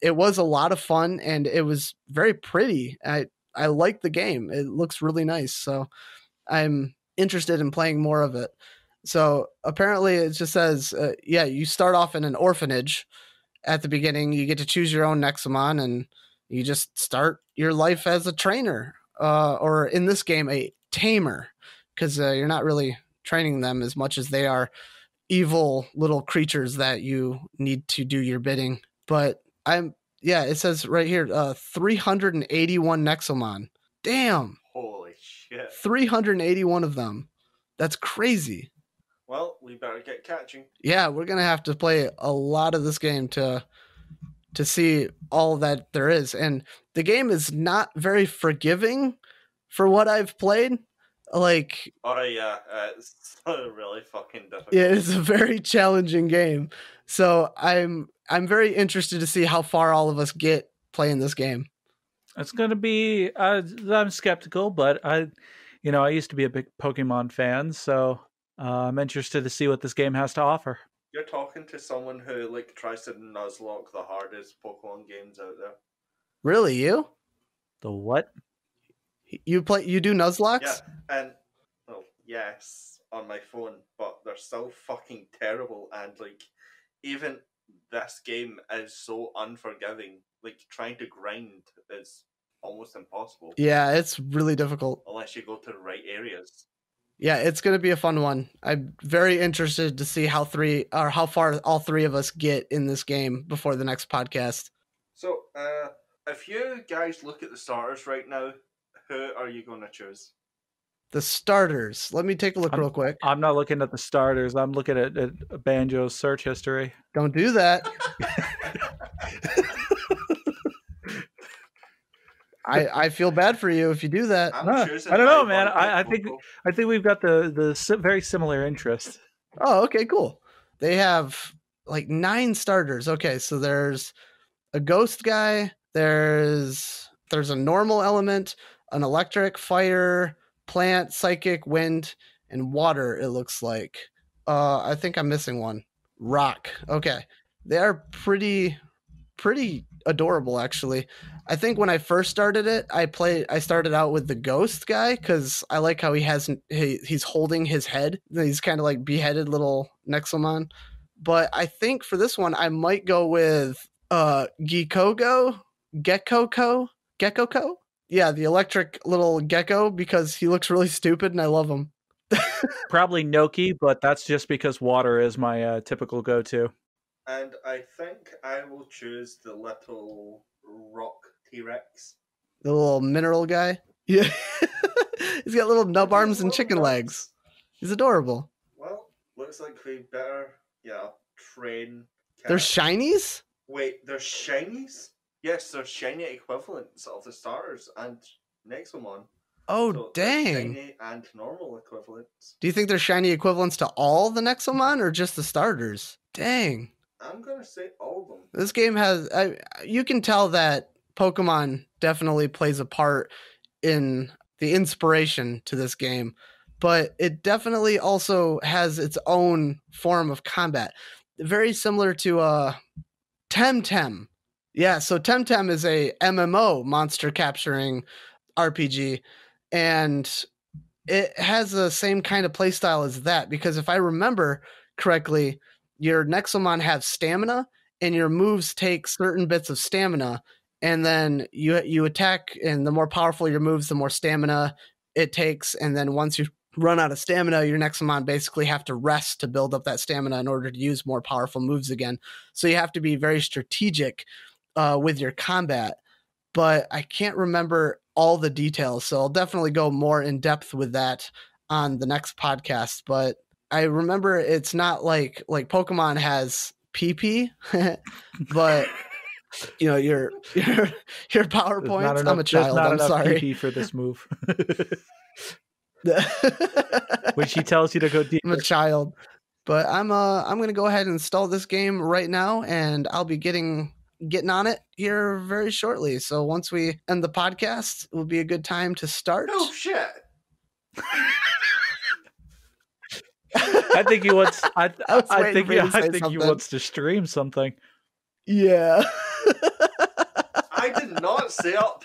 Speaker 2: it was a lot of fun, and it was very pretty. I like the game. It looks really nice, so I'm interested in playing more of it. So apparently it just says, you start off in an orphanage at the beginning. You get to choose your own Nexomon, and you just start your life as a trainer, or in this game, a tamer, because you're not really training them as much as they are evil little creatures that you need to do your bidding. But it says right here, 381 Nexomon. Damn.
Speaker 3: Holy shit.
Speaker 2: 381 of them. That's crazy.
Speaker 3: Well, we better get catching.
Speaker 2: Yeah, we're going to have to play a lot of this game to see all that there is. And the game is not very forgiving for what I've played. Like,
Speaker 3: oh yeah, it's really fucking difficult.
Speaker 2: Yeah, it's a very challenging game. So I'm very interested to see how far all of us get playing this game.
Speaker 4: It's going to be, I'm skeptical, but I used to be a big Pokemon fan, so I'm interested to see what this game has to offer.
Speaker 3: You're talking to someone who tries to nuzlocke the hardest Pokemon games out there.
Speaker 2: Really, you?
Speaker 4: The what?
Speaker 2: You do Nuzlocks?
Speaker 3: Yeah, and yes, on my phone, but they're so fucking terrible, and even this game is so unforgiving. Trying to grind is almost impossible.
Speaker 2: Yeah, it's really difficult.
Speaker 3: Unless you go to the right areas.
Speaker 2: Yeah, it's going to be a fun one. I'm very interested to see how far all three of us get in this game before the next podcast.
Speaker 3: So, if you guys look at the starters right now, who are you going to choose?
Speaker 2: The starters. Let me take a look real quick.
Speaker 4: I'm not looking at the starters. I'm looking at Banjo's search history.
Speaker 2: Don't do that. I feel bad for you if you do that.
Speaker 4: I don't know, man. I think we've got the very similar interests.
Speaker 2: Oh, okay, cool. They have 9 starters. Okay, so there's a ghost guy. There's a normal element, an electric, fire, plant, psychic, wind, and water. It looks like. I think I'm missing one. Rock. Okay, they are pretty adorable, actually. I think when I first started it, I started out with the ghost guy because I like how he's holding his head. He's kind of like beheaded little Nexomon. But I think for this one, I might go with Gekoko. Yeah, the electric little gecko, because he looks really stupid and I love him.
Speaker 4: Probably Noki, but that's just because water is my typical go-to.
Speaker 3: And I think I will choose the little rock T-Rex.
Speaker 2: The little mineral guy? Yeah. He's got little nub arms and chicken legs. He's adorable.
Speaker 3: Well, looks like we better, train cats.
Speaker 2: There's shinies?
Speaker 3: Wait, there's shinies? Yes, there's shiny equivalents of the starters and Nexomon.
Speaker 2: Oh,
Speaker 3: so
Speaker 2: dang.
Speaker 3: Shiny and normal equivalents.
Speaker 2: Do you think there's shiny equivalents to all the Nexomon or just the starters? Dang.
Speaker 3: I'm going to say all of them.
Speaker 2: This game has... you can tell that Pokemon definitely plays a part in the inspiration to this game, but it definitely also has its own form of combat. Very similar to Temtem. Yeah, so Temtem is a MMO, monster capturing RPG, and it has the same kind of playstyle as that, because if I remember correctly, your Nexomon have stamina, and your moves take certain bits of stamina, and then you attack, and the more powerful your moves, the more stamina it takes, and then once you run out of stamina, your Nexomon basically have to rest to build up that stamina in order to use more powerful moves again. So you have to be very strategic with your combat, but I can't remember all the details, so I'll definitely go more in depth with that on the next podcast. But I remember it's not like Pokemon has PP, but your PowerPoints. I'm a child. I'm sorry.
Speaker 4: PP for this move. When she tells you to go deeper.
Speaker 2: I'm a child, but I'm gonna go ahead and install this game right now, and I'll be getting getting on it here very shortly. So once we end the podcast, it will be a good time to start.
Speaker 3: Oh shit!
Speaker 4: I think he wants. I think he
Speaker 2: something.
Speaker 4: wants to stream something.
Speaker 2: Yeah.
Speaker 3: I did not stay up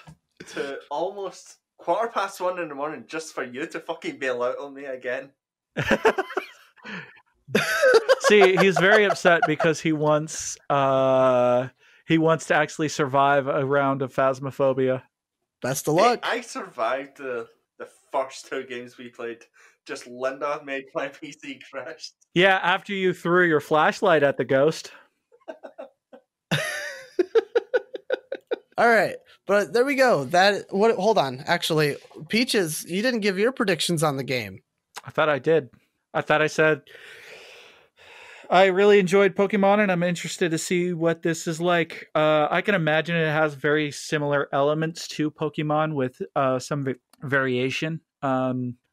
Speaker 3: to almost 1:15 in the morning just for you to fucking bail out on me again.
Speaker 4: See, he's very upset because he wants to actually survive a round of Phasmophobia.
Speaker 2: Best of luck.
Speaker 3: Hey, I survived the first 2 games we played. Just Linda made my PC crash.
Speaker 4: Yeah, after you threw your flashlight at the ghost.
Speaker 2: All right, but there we go. Hold on. Actually, Peaches, you didn't give your predictions on the game.
Speaker 4: I thought I did. I thought I said I really enjoyed Pokemon, and I'm interested to see what this is like. I can imagine it has very similar elements to Pokemon with some variation.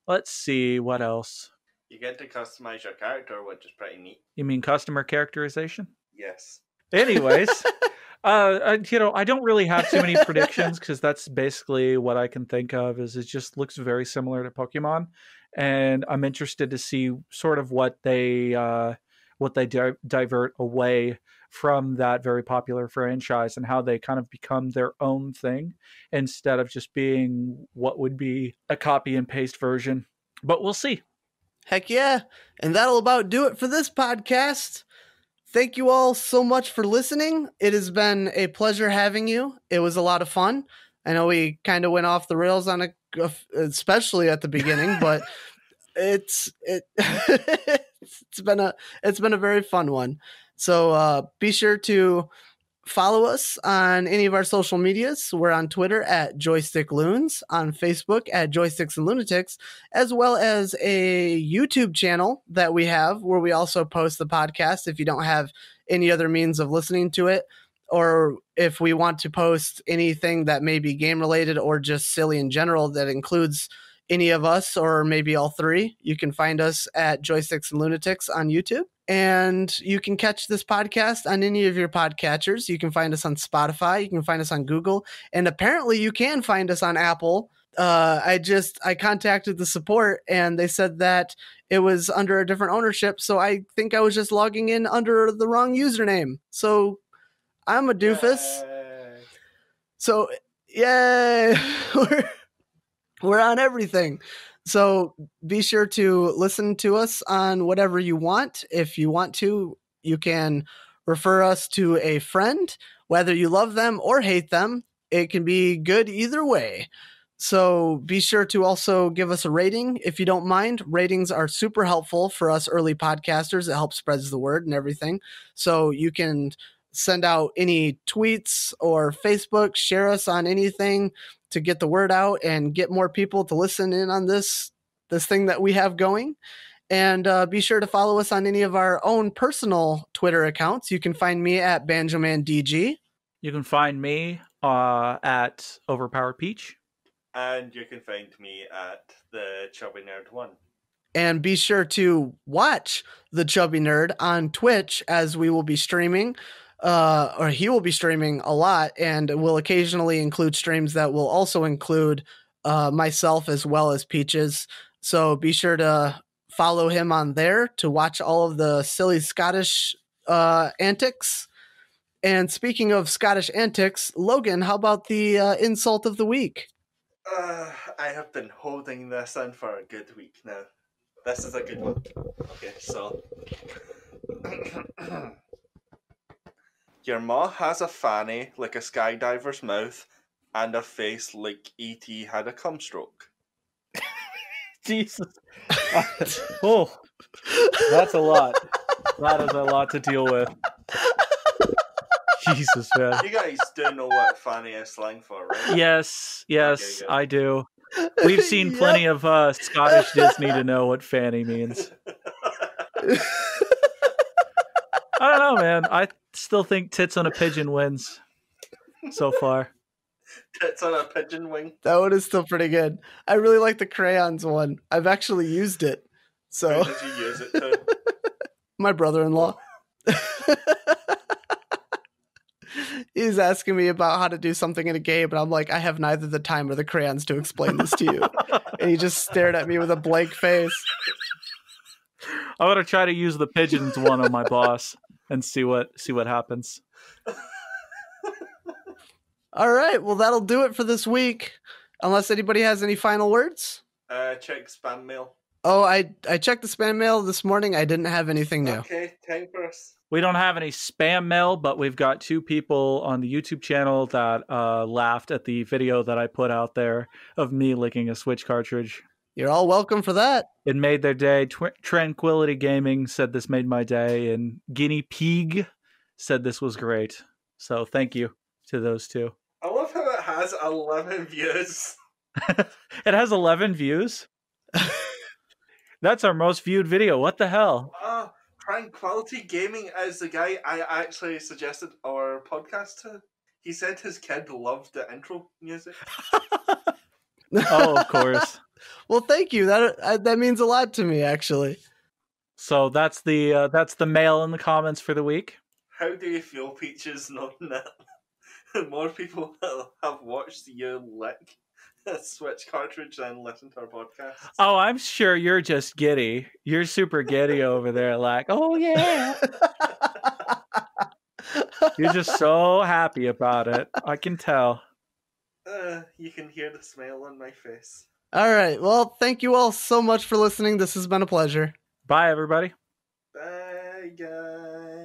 Speaker 4: Let's see what else.
Speaker 3: You get to customize your character, which is pretty neat.
Speaker 4: You mean customer characterization?
Speaker 3: Yes.
Speaker 4: Anyways, I don't really have too many predictions because that's basically what I can think of. Is it just looks very similar to Pokemon, and I'm interested to see sort of what they divert away from that very popular franchise and how they kind of become their own thing instead of just being what would be a copy and paste version. But we'll see.
Speaker 2: Heck yeah. And that'll about do it for this podcast. Thank you all so much for listening. It has been a pleasure having you. It was a lot of fun. I know we kind of went off the rails on especially at the beginning, but it's been a very fun one. So be sure to follow us on any of our social medias. We're on Twitter at JoystickLoons, on Facebook at Joysticks and Lunatics, as well as a YouTube channel that we have where we also post the podcast if you don't have any other means of listening to it, or if we want to post anything that may be game related or just silly in general that includes any of us or maybe all three. You can find us at Joysticks and Lunatics on YouTube. And you can catch this podcast on any of your podcatchers. You can find us on Spotify. You can find us on Google. And apparently you can find us on Apple. I contacted the support and they said that it was under a different ownership. So I think I was just logging in under the wrong username. So I'm a doofus.
Speaker 3: Yay.
Speaker 2: So yay. We're on everything. So be sure to listen to us on whatever you want. If you want to, you can refer us to a friend, whether you love them or hate them. It can be good either way. So be sure to also give us a rating if you don't mind. Ratings are super helpful for us early podcasters. It helps spreads the word and everything. So you can send out any tweets or Facebook, share us on anything to get the word out and get more people to listen in on this thing that we have going. And be sure to follow us on any of our own personal Twitter accounts. You can find me at BanjomanDudeGuy.
Speaker 4: You can find me at OverpoweredPeach.
Speaker 3: And you can find me at TheChubbyNerd1.
Speaker 2: And be sure to watch The Chubby Nerd on Twitch, as we will be streaming. Or he will be streaming a lot, and will occasionally include streams that will also include myself as well as Peaches. So be sure to follow him on there to watch all of the silly Scottish antics. And speaking of Scottish antics, Logan, how about the insult of the week?
Speaker 3: I have been holding this in for a good week now. This is a good one. Okay, so your ma has a fanny like a skydiver's mouth and a face like E.T. had a cum stroke.
Speaker 4: Jesus. Oh, that's a lot. That is a lot to deal with. Jesus, man.
Speaker 3: You guys do know what fanny is slang for, right?
Speaker 4: Yes,
Speaker 3: Okay,
Speaker 4: I do. We've seen plenty of Scottish Disney to know what fanny means. I don't know, man. I still think tits on a pigeon wins so far.
Speaker 3: Tits on a pigeon wing.
Speaker 2: That one is still pretty good. I really like the crayons one. I've actually used it. So
Speaker 3: Who did you use it to?
Speaker 2: My brother-in-law. He's asking me about how to do something in a game, and I'm like, I have neither the time or the crayons to explain this to you. And he just stared at me with a blank face.
Speaker 4: I'm gonna try to use the pigeons one on my boss and see what happens.
Speaker 2: All right, well, that'll do it for this week. Unless anybody has any final words.
Speaker 3: Check spam mail.
Speaker 2: Oh, I checked the spam mail this morning. I didn't have anything new.
Speaker 3: Okay, time for us.
Speaker 4: We don't have any spam mail, but we've got 2 people on the YouTube channel that laughed at the video that I put out there of me licking a Switch cartridge.
Speaker 2: You're all welcome for that.
Speaker 4: It made their day. Tranquility Gaming said this made my day, and Guinea Pig said this was great. So thank you to those 2.
Speaker 3: I love how it has 11 views.
Speaker 4: It has 11 views? That's our most viewed video. What the hell?
Speaker 3: Tranquility Gaming is the guy I actually suggested our podcast to. He said his kid loved the intro music.
Speaker 4: Oh, of course.
Speaker 2: Well, thank you. That means a lot to me, actually.
Speaker 4: So that's the mail in the comments for the week.
Speaker 3: How do you feel, Peaches, knowing that more people have watched you lick a Switch cartridge than listen to our podcast?
Speaker 4: Oh, I'm sure you're just giddy. You're super giddy over there, like, oh yeah. You're just so happy about it. I can tell.
Speaker 3: You can hear the smile on my face.
Speaker 2: All right. Well, thank you all so much for listening. This has been a pleasure.
Speaker 4: Bye, everybody.
Speaker 3: Bye, guys.